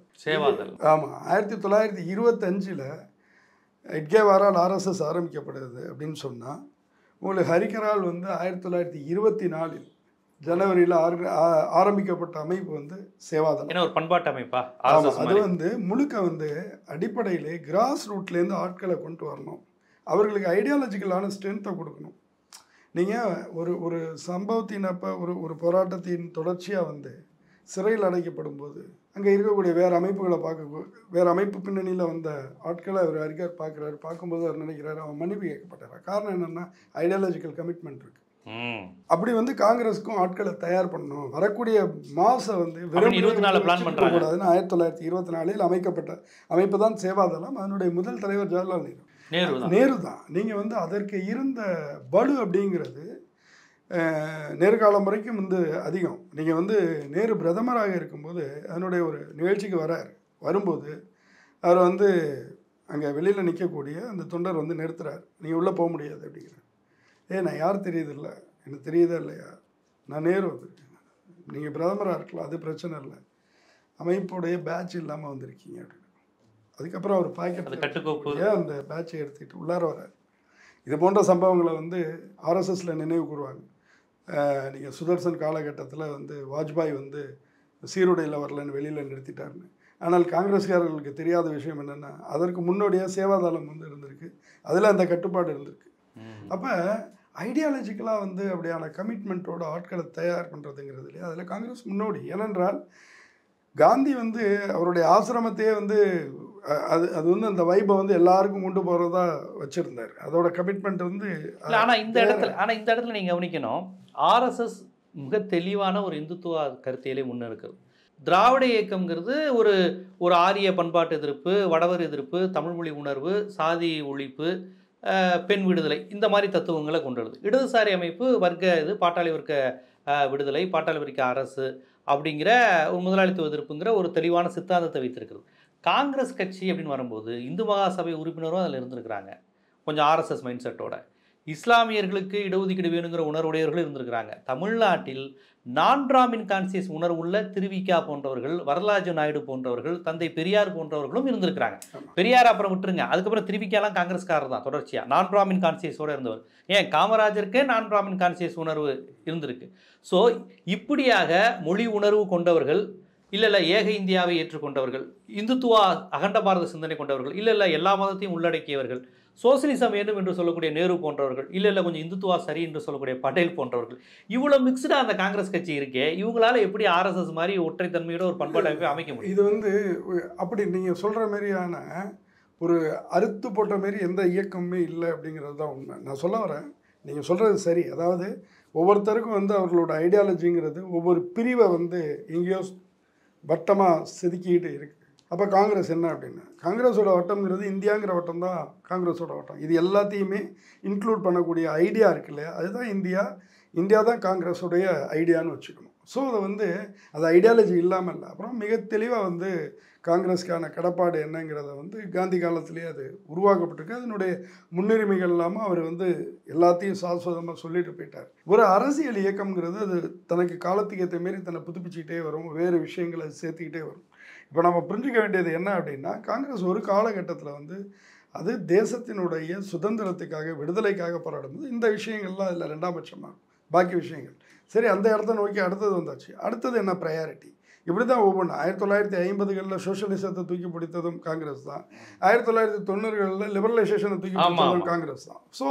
ஆமாம், 1925 ஹெட்கேவாரால் ஆர்எஸ்எஸ் ஆரம்பிக்கப்படுது அப்படின்னு சொன்னால் உங்களுக்கு ஹரிகரால் வந்து 1924 ஜனவரியில் ஆரம்பிக்கப்பட்ட அமைப்பு வந்து சேவாதல். ஒரு பண்பாட்டு அமைப்பா? அது வந்து முழுக்க வந்து அடிப்படையிலே கிராஸ் ரூட்லேருந்து ஆட்களை கொண்டு வரணும், அவர்களுக்கு ஐடியாலஜிக்கலான ஸ்ட்ரென்த்தை கொடுக்கணும். நீங்கள் ஒரு சம்பவத்தின் அப்போ ஒரு போராட்டத்தின் தொடர்ச்சியாக வந்து சிறையில் அடைக்கப்படும் போது அங்கே இருக்கக்கூடிய வேறு அமைப்புகளை வேறு அமைப்பு பின்னணியில் வந்த ஆட்களை அவர் ஹரிகர் பார்க்குறாரு. பார்க்கும்போது அவர் நினைக்கிறாரு அவன் மன்னிப்பு கேட்கப்பட்டார். காரணம் என்னென்னா ஐடியாலஜிக்கல் கமிட்மெண்ட் இருக்குது. அப்படி வந்து காங்கிரஸுக்கும் ஆட்களை தயார் பண்ணணும், வரக்கூடிய மாதம் வந்து வெறும் 24 பிளான் பண்ணக்கூடாதுன்னு 1924 அமைக்கப்பட்ட அமைப்பு தான் சேவாதளம். அதனுடைய முதல் தலைவர் ஜவஹர்லால் நேரு தான். நீங்கள் வந்து அதற்கு இருந்த பலு அப்படிங்கிறது நேர்காலம் வரைக்கும் வந்து அதிகம். நீங்கள் வந்து நேரு பிரதமராக இருக்கும்போது அதனுடைய ஒரு நிகழ்ச்சிக்கு வரும்போது அவர் வந்து அங்கே வெளியில் நிற்கக்கூடிய அந்த தொண்டர் வந்து நிறுத்துறார், நீங்கள் உள்ளே போக முடியாது அப்படிங்கிறார். நான் யார் தெரியுது இல்லை, எனக்கு தெரியுதா இல்லையா, நான் நேரு வந்திருக்கேன், நீங்கள் பிரதமராக இருக்கலாம், அது பிரச்சனை இல்லை, அமைப்புடைய பேட்ச் இல்லாமல் வந்திருக்கீங்க அப்படின்னு. அதுக்கப்புறம் அவர் பாக்கெட் அந்த பேட்சை எடுத்துக்கிட்டு உள்ளார வர்றார். இது போன்ற சம்பவங்களை வந்து ஆர்எஸ்எஸில் நினைவு கூறுவாங்க. நீங்கள் சுதர்சன் காலகட்டத்தில் வந்து வாஜ்பாய் வந்து சீருடையில் வரலன்னு வெளியில் நிறுத்திட்டாருன்னு. ஆனால் காங்கிரஸ்காரர்களுக்கு தெரியாத விஷயம் என்னென்னா அதற்கு முன்னோடியாக சேவாதளம் வந்து இருந்திருக்கு, அதில் அந்த கட்டுப்பாடு இருந்திருக்கு. அப்போ ஐடியாலஜிக்கலாக வந்து அப்படியான கமிட்மெண்ட்டோட ஆட்களை தயார் பண்ணுறதுங்கிறது இல்லையா, அதில் காங்கிரஸ் முன்னோடி. ஏனென்றால் காந்தி வந்து அவருடைய ஆசிரமத்தையே வந்து அது வந்து அந்த வைபை வந்து எல்லாருக்கும் கொண்டு போகிறதா வச்சுருந்தார், அதோட கமிட்மெண்ட் வந்து. ஆனால் இந்த இடத்துல நீங்கள் கவனிக்கணும், ஆர்எஸ்எஸ் மிக தெளிவான ஒரு இந்துத்துவ கருத்தியலை முன்னெடுக்கிறது. திராவிட இயக்கம்ங்கிறது ஒரு ஆரிய பண்பாட்டு எதிர்ப்பு, வடவர் எதிர்ப்பு, தமிழ்மொழி உணர்வு, சாதி ஒழிப்பு, பெண் விடுதலை, இந்த மாதிரி தத்துவங்களை கொண்டுள்ளது. இடதுசாரி அமைப்பு வர்க்க பாட்டாளி வர்க்க விடுதலை, பாட்டாளி வர்க்க அரசு அப்படிங்கிற ஒரு முதலாளித்துவ எதிர்ப்புங்கிற ஒரு தெளிவான சித்தாந்தத்தை வைத்திருக்கிறது. காங்கிரஸ் கட்சி அப்படின்னு வரும்போது இந்து மகாசபை உறுப்பினரும் அதில் இருந்திருக்கிறாங்க, கொஞ்சம் ஆர்எஸ்எஸ் மைண்ட் செட்டோட. இஸ்லாமியர்களுக்கு இடஒதுக்கீடு வேணுங்கிற உணர்வுடையவர்கள் இருந்திருக்கிறாங்க. தமிழ்நாட்டில் நான்கிராமின் கான்சியஸ் உணர்வுள்ள திருவிக்கா போன்றவர்கள், வரலாஜு நாயுடு போன்றவர்கள், தந்தை பெரியார் போன்றவர்களும் இருந்திருக்கிறாங்க. பெரியார் அப்புறம் விட்டுருங்க, அதுக்கப்புறம் திருவிக்காலாம் காங்கிரஸ்காரர் தான் தொடர்ச்சியாக நான்கிராமின் கான்சியஸோடு இருந்தவர். ஏன் காமராஜருக்கே நான்கிராமின் கான்சியஸ் உணர்வு இருந்திருக்கு. ஸோ இப்படியாக மொழி உணர்வு கொண்டவர்கள், இல்லை ஏக இந்தியாவை ஏற்றுக்கொண்டவர்கள், இந்துத்துவா அகண்ட பாரத சிந்தனை கொண்டவர்கள், இல்லை எல்லா மதத்தையும் உள்ளடக்கியவர்கள், சோசியலிசம் வேண்டும் என்று சொல்லக்கூடிய நேரு போன்றவர்கள், இல்லை கொஞ்சம் இந்துத்துவா சரி என்று சொல்லக்கூடிய பட்டேல் போன்றவர்கள், இவ்வளோ மிக்சடாக அந்த காங்கிரஸ் கட்சி இருக்கே, இவங்களால எப்படி ஆர்எஸ்எஸ் மாதிரி ஒற்றைத்தன்மையோட ஒரு பண்பாட்டை அமைக்க முடியும்? இது வந்து அப்படி நீங்கள் சொல்கிற மாதிரியான ஒரு அறுத்து போட்ட மாரி எந்த இயக்கமுமே இல்லை அப்படிங்கிறது தான் உண்மை. நான் சொல்ல வரேன், நீங்கள் சொல்கிறது சரி. அதாவது ஒவ்வொருத்தருக்கும் வந்து அவர்களோட ஐடியாலஜிங்கிறது ஒவ்வொரு பிரிவை வந்து எங்கேயோ வட்டமாக செதுக்கிக்கிட்டு இருக்குது. அப்போ காங்கிரஸ் என்ன அப்படின்னா, காங்கிரஸோட வட்டம்ங்கிறது இந்தியாங்கிற வட்டம் தான் காங்கிரஸோட வட்டம். இது எல்லாத்தையுமே இன்க்ளூட் பண்ணக்கூடிய ஐடியா இருக்கு இல்லையா, அதுதான் இந்தியா தான் காங்கிரஸோடைய ஐடியான்னு வச்சுக்கணும். ஸோ அதை வந்து அது ஐடியாலஜி இல்லாமல் இல்லை. அப்புறம் மிக தெளிவாக வந்து காங்கிரஸ்க்கான கடப்பாடு என்னங்கிறத வந்து காந்தி காலத்திலேயே அது உருவாக்கப்பட்டிருக்கு. அதனுடைய முன்னுரிமைகள் இல்லாமல் அவர் வந்து எல்லாத்தையும் சாஸ்வதமாக சொல்லிட்டு போயிட்டார். ஒரு அரசியல் இயக்கம்ங்கிறது அது தனக்கு காலத்துக்கு ஏற்ற மாரி தன்னை புதுப்பிச்சுக்கிட்டே வரும், வேறு விஷயங்களை சேர்த்துக்கிட்டே வரும். இப்போ நம்ம புரிஞ்சிக்க வேண்டியது என்ன அப்படின்னா, காங்கிரஸ் ஒரு காலகட்டத்தில் வந்து அது தேசத்தினுடைய சுதந்திரத்துக்காக விடுதலைக்காக போராடும்போது இந்த விஷயங்கள்லாம் அதில் 2ஆம் பட்சமாக பாக்கி விஷயங்கள் சரி, அந்த இடத்த நோக்கி அடுத்தது வந்தாச்சு. அடுத்தது என்ன ப்ரையாரிட்டி? இப்படி தான் ஒவ்வொன்றும் 1950களில் சோஷியலிசத்தை தூக்கி பிடித்ததும் காங்கிரஸ் தான், 1990களில் லிபரலைசேஷனை தூக்கி பிடித்ததும் காங்கிரஸ் தான். ஸோ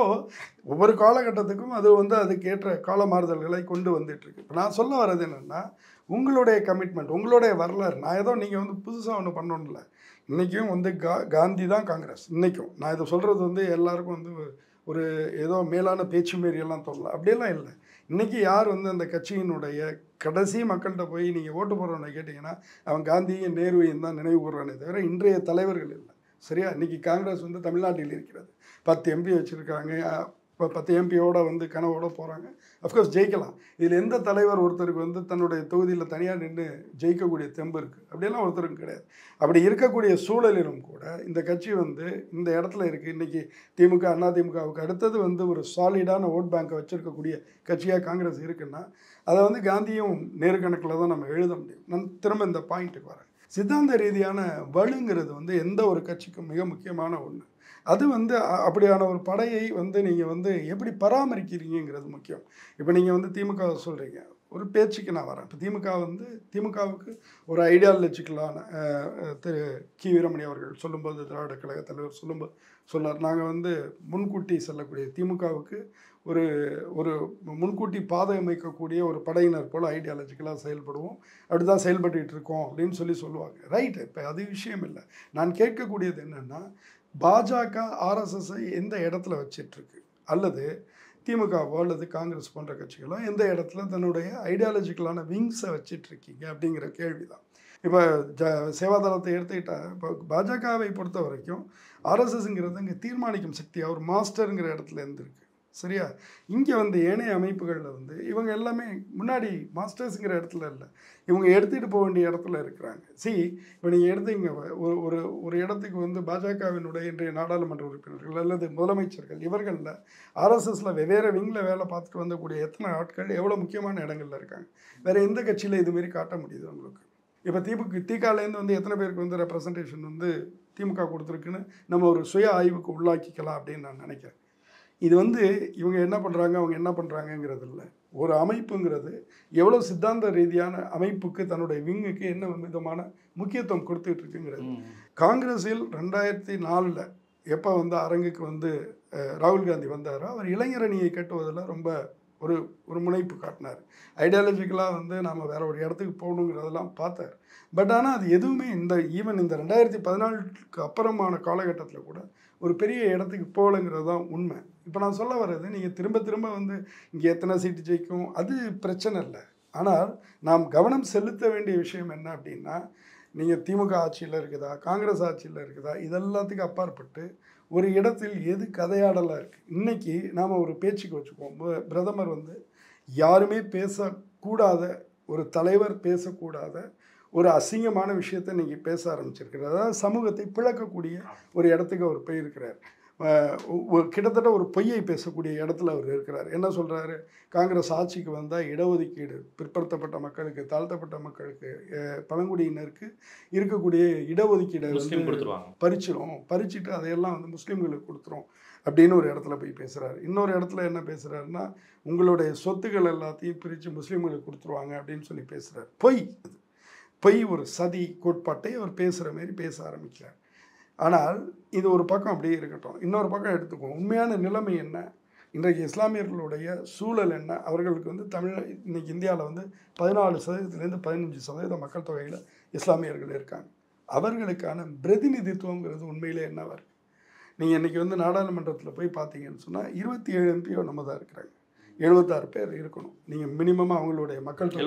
ஒவ்வொரு காலகட்டத்துக்கும் அது வந்து அதுக்கேற்ற கால மாறுதல்களை கொண்டு வந்துட்டு இருக்கு. இப்போ நான் சொல்ல வர்றது என்னென்னா, உங்களுடைய கமிட்மெண்ட், உங்களுடைய வரலாறு, நான் ஏதோ நீங்கள் வந்து புதுசாக ஒன்று பண்ணணும் இல்லை. இன்றைக்கும் வந்து காந்தி தான் காங்கிரஸ். இன்றைக்கும் நான் இதை சொல்கிறது வந்து எல்லாருக்கும் வந்து ஒரு ஏதோ மேலான பேச்சு மாரியெல்லாம் தோணல, அப்படியெல்லாம் இல்லை. இன்றைக்கி யார் வந்து அந்த கட்சியினுடைய கடைசி மக்கள்கிட்ட போய் நீங்கள் ஓட்டு போடுறவனை கேட்டிங்கன்னா அவன் காந்தியும் நேருவையும் தான் நினைவு கூறுவானே தவிர இன்றைய தலைவர்கள் இல்லை. சரியா? இன்றைக்கி காங்கிரஸ் வந்து தமிழ்நாட்டில் இருக்கிறது, 10 MP வச்சுருக்காங்க. இப்போ 10 MPயோட வந்து கனவோட போகிறாங்க. அஃப்கோர்ஸ் ஜெயிக்கலாம். இதில் எந்த தலைவர் ஒருத்தருக்கு வந்து தன்னுடைய தொகுதியில் தனியாக நின்று ஜெயிக்கக்கூடிய தெம்பு இருக்குது? அப்படியெல்லாம் ஒருத்தருக்கு கிடையாது. அப்படி இருக்கக்கூடிய சூழலிலும் கூட இந்த கட்சி வந்து இந்த இடத்துல இருக்குது. இன்றைக்கி திமுக, அதிமுகவுக்கு அடுத்தது வந்து ஒரு சாலிடான ஓட் பேங்கை வச்சுருக்கக்கூடிய கட்சியாக காங்கிரஸ் இருக்குன்னா அதை வந்து காந்தியும் நேரு கணக்கில் தான் நம்ம எழுத முடியும். நான் திரும்ப இந்த பாயிண்ட்டுக்கு வரேன். சித்தாந்த ரீதியான வலுங்கிறது வந்து எந்த ஒரு கட்சிக்கும் மிக முக்கியமான ஒன்று. அது வந்து அப்படியான ஒரு படையை வந்து நீங்கள் வந்து எப்படி பராமரிக்கிறீங்கிறது முக்கியம். இப்போ நீங்கள் வந்து திமுக சொல்கிறீங்க, ஒரு பேச்சுக்கு நான் வரேன். இப்போ திமுகவுக்கு ஒரு ஐடியாலஜிக்கலான திரு கி வீரமணி அவர்கள் சொல்லும்போது, திராவிட கழக தலைவர் சொல்லும்போது சொல்லார், நாங்கள் வந்து முன்கூட்டி செல்லக்கூடிய திமுகவுக்கு ஒரு ஒரு முன்கூட்டி பாதை அமைக்கக்கூடிய ஒரு படையினர் போல் ஐடியாலஜிக்கலாக செயல்படுவோம், அப்படி தான் செயல்பட்டு இருக்கோம் அப்படின்னு சொல்லுவாங்க. ரைட்டு. இப்போ அது விஷயம் இல்லை. நான் கேட்கக்கூடியது என்னென்னா, பாஜக ஆர்எஸ்எஸ்ஸை எந்த இடத்துல வச்சிட்ருக்கு, அல்லது திமுகவோ அல்லது காங்கிரஸ் போன்ற கட்சிகளோ எந்த இடத்துல தன்னுடைய ஐடியாலஜிக்கலான விங்ஸை வச்சிட்ருக்கீங்க அப்படிங்கிற கேள்வி தான். இப்போ சேவாதளத்தை எடுத்துக்கிட்டால், இப்போ பாஜகவை பொறுத்த வரைக்கும் ஆர்எஸ்எஸ்ங்கிறது இங்கே தீர்மானிக்கும் சக்தியாக ஒரு மாஸ்டருங்கிற இடத்துல இருந்திருக்கு. சரியா? இங்கே வந்து ஏனைய அமைப்புகளில் வந்து இவங்க எல்லாமே முன்னாடி மாஸ்டர்ஸுங்கிற இடத்துல இல்லை, இவங்க எடுத்துகிட்டு போக வேண்டிய இடத்துல இருக்கிறாங்க. இப்போ நீங்கள் எடுத்தீங்க ஒரு இடத்துக்கு வந்து பாஜகவினுடைய இன்றைய நாடாளுமன்ற உறுப்பினர்கள் அல்லது முதலமைச்சர்கள் இவர்களில் ஆர்எஸ்எஸில் வெவ்வேறு விங்கில் வேலை பார்த்துட்டு வந்தக்கூடிய எத்தனை ஆட்கள் எவ்வளோ முக்கியமான இடங்களில் இருக்காங்க. வேறு எந்த கட்சியில் இதுமாரி காட்ட முடியுது உங்களுக்கு? இப்போ திகாலேருந்து வந்து எத்தனை பேருக்கு வந்து ரெப்ரசன்டேஷன் வந்து திமுக கொடுத்துருக்குன்னு நம்ம ஒரு சுய ஆய்வுக்கு உள்ளாக்கிக்கலாம் அப்படின்னு நான் நினைக்கிறேன். இது வந்து இவங்க என்ன பண்ணுறாங்க, அவங்க என்ன பண்ணுறாங்கங்கிறது இல்லை. ஒரு அமைப்புங்கிறது எவ்வளோ சித்தாந்த ரீதியான அமைப்புக்கு தன்னுடைய விங்குக்கு என்ன விதமான முக்கியத்துவம் கொடுத்துட்டு இருக்குங்கிறது. காங்கிரஸில் 2004 எப்போ வந்து அரங்குக்கு வந்து ராகுல் காந்தி வந்தாரோ, அவர் இளைஞரணியை கட்டுவதில் ரொம்ப ஒரு முனைப்பு காட்டினார். ஐடியாலஜிக்கலாக வந்து நாம் வேற ஒரு இடத்துக்கு போகணுங்கிறதெல்லாம் பார்த்தார். பட் ஆனால் அது எதுவுமே இந்த 2014க்கு அப்புறமான காலகட்டத்தில் கூட ஒரு பெரிய இடத்துக்கு போகலைங்கிறது தான் உண்மை. இப்போ நான் சொல்ல வர்றது, நீங்கள் திரும்ப வந்து இங்கே எத்தனை சீட்டு ஜெயிக்கும் அது பிரச்சனை இல்லை. ஆனால் நாம் கவனம் செலுத்த வேண்டிய விஷயம் என்ன அப்படின்னா, நீங்கள் திமுக ஆட்சியில் இருக்குதா, காங்கிரஸ் ஆட்சியில் இருக்குதா, இதெல்லாத்துக்கும் அப்பாற்பட்டு ஒரு இடத்தில் எது கதையாடலாக இருக்குது. இன்றைக்கி நாம் ஒரு பேச்சுக்கு வச்சுக்குவோம், பிரதமர் வந்து யாருமே பேசக்கூடாத, ஒரு தலைவர் பேசக்கூடாத ஒரு அசிங்கமான விஷயத்தை இன்றைக்கி பேச ஆரம்பிச்சிருக்கிறார். அதாவது சமூகத்தை பிளக்கக்கூடிய ஒரு இடத்துக்கு அவர் போயிருக்கிறார். கிட்டத்தட்ட ஒரு பொய்யை பேசக்கூடிய இடத்துல அவர் இருக்கிறார். என்ன சொல்கிறாரு, காங்கிரஸ் ஆட்சிக்கு வந்தால் இடஒதுக்கீடு பிற்படுத்தப்பட்ட மக்களுக்கு, தாழ்த்தப்பட்ட மக்களுக்கு, பழங்குடியினருக்கு இருக்கக்கூடிய இடஒதுக்கீடை பறிச்சிட்டு அதையெல்லாம் வந்து முஸ்லீம்களுக்கு கொடுத்துரும் அப்படின்னு ஒரு இடத்துல போய் பேசுகிறாரு. இன்னொரு இடத்துல என்ன பேசுகிறாருன்னா, உங்களுடைய சொத்துக்கள் எல்லாத்தையும் பிரித்து முஸ்லீம்களுக்கு கொடுத்துருவாங்க அப்படின்னு சொல்லி பேசுகிறார். பொய் ஒரு சதி கோட்பாட்டை அவர் பேசுகிற மாரி பேச ஆரம்பிக்கிறார். ஆனால் இது ஒரு பக்கம் அப்படியே இருக்கட்டும், இன்னொரு பக்கம் எடுத்துக்குவோம். உண்மையான நிலைமை என்ன, இன்றைக்கு இஸ்லாமியர்களுடைய சூழல் என்ன, அவர்களுக்கு வந்து இன்னைக்கு இந்தியாவில் வந்து 14% 15% மக்கள் தொகையில் இஸ்லாமியர்கள் இருக்காங்க. அவர்களுக்கான பிரதிநிதித்துவங்கிறது உண்மையிலே என்னவா இருக்குது? நீங்கள் இன்றைக்கி வந்து நாடாளுமன்றத்தில் போய் பார்த்தீங்கன்னு சொன்னால் 27 MPயோ நம்ம தான் இருக்கிறாங்க. 76 பேர் இருக்கணும். நீங்கள் மினிமமாக அவங்களுடைய மக்கள் தொகை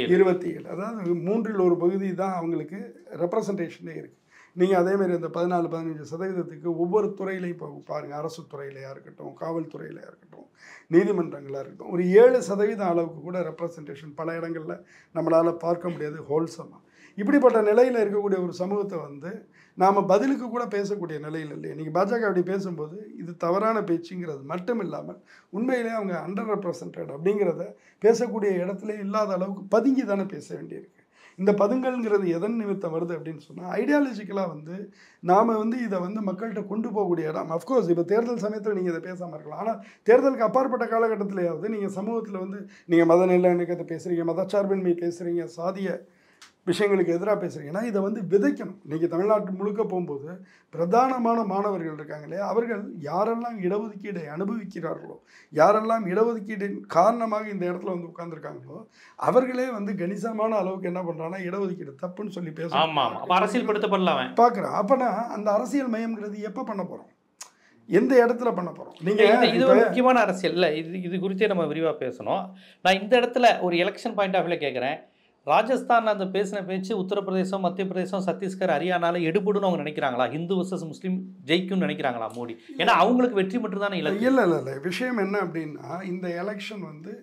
27, அதாவது 1/3 பகுதி தான் அவங்களுக்கு ரெப்ரசன்டேஷனே இருக்குது. நீங்கள் அதேமாதிரி அந்த 14-15% ஒவ்வொரு துறையிலையும் இப்போ பாருங்கள், அரசு துறையிலையாக இருக்கட்டும், காவல்துறையிலையாக இருக்கட்டும், நீதிமன்றங்களாக இருக்கட்டும், ஒரு 7% அளவுக்கு கூட ரெப்ரசன்டேஷன் பல இடங்களில் நம்மளால் பார்க்க முடியாது ஹோல்சமாக. இப்படிப்பட்ட நிலையில் இருக்கக்கூடிய ஒரு சமூகத்தை வந்து நாம் பதிலுக்கு கூட பேசக்கூடிய நிலையில் இல்லையே. நீங்கள் பாஜக அப்படி பேசும்போது இது தவறான பேச்சுங்கிறது மட்டும் இல்லாமல் உண்மையிலே அவங்க அண்டர் ரெப்ரசன்டட் அப்படிங்கிறத பேசக்கூடிய இடத்துல இல்லாத அளவுக்கு பதுங்கி தானே பேச வேண்டியிருக்கு. இந்த பதுங்கல்ங்கிறது எதன் நிமித்தம் வருது அப்படின்னு சொன்னால் ஐடியாலஜிக்கலாக வந்து நாம் வந்து இதை வந்து மக்கள்கிட்ட கொண்டு போகக்கூடிய இடம். அஃப்கோர்ஸ் இப்போ தேர்தல் சமயத்தில் நீங்கள் இதை பேசாமல் இருக்கலாம், ஆனால் தேர்தலுக்கு அப்பாற்பட்ட காலகட்டத்திலேயாவது நீங்கள் சமூகத்தில் வந்து நீங்கள் மத நல்லிணக்கத்தை பேசுகிறீங்க, மதச்சார்பின்மை பேசுகிறீங்க, சாதிய விஷயங்களுக்கு எதிராக பேசுகிறீங்கன்னா இதை வந்து விதைக்கணும். இன்றைக்கி தமிழ்நாட்டு முழுக்க போகும்போது பிரதானமான மாணவர்கள் இருக்காங்க இல்லையா, அவர்கள் யாரெல்லாம் இடஒதுக்கீடை அனுபவிக்கிறார்களோ, யாரெல்லாம் இடஒதுக்கீடின் காரணமாக இந்த இடத்துல வந்து உட்கார்ந்துருக்காங்களோ அவர்களே வந்து கணிசமான அளவுக்கு என்ன பண்ணுறாங்கன்னா இடஒதுக்கீடு தப்புன்னு சொல்லி பேசுகிறாங்க, அரசியல்படுத்தப்படலாம் பார்க்குறேன். அப்போனா அந்த அரசியல் மயம்ங்கிறது எப்போ பண்ண போகிறோம், எந்த இடத்துல பண்ண போகிறோம்? நீங்கள் இது ஒரு முக்கியமான அரசியல் இல்லை, இது குறித்தே நம்ம விரிவாக பேசணும். நான் இந்த இடத்துல ஒரு எலெக்ஷன் பாயிண்ட் ஆஃப் வியூவில் கேட்குறேன். ராஜஸ்தானில் அந்த பேசின பேச்சு உத்தரப்பிரதேசம், மத்திய பிரதேசம், சத்தீஸ்கர், ஹரியானாவில் எடுபடுன்னு அவங்க நினைக்கிறாங்களா? ஹிந்து வர்சஸ் முஸ்லீம் ஜெயிக்கும்னு நினைக்கிறாங்களா மோடி? ஏன்னா அவங்களுக்கு வெற்றி மட்டும் தானே இலக்கு. இல்லை விஷயம் என்ன அப்படின்னா, இந்த எலெக்ஷன் வந்து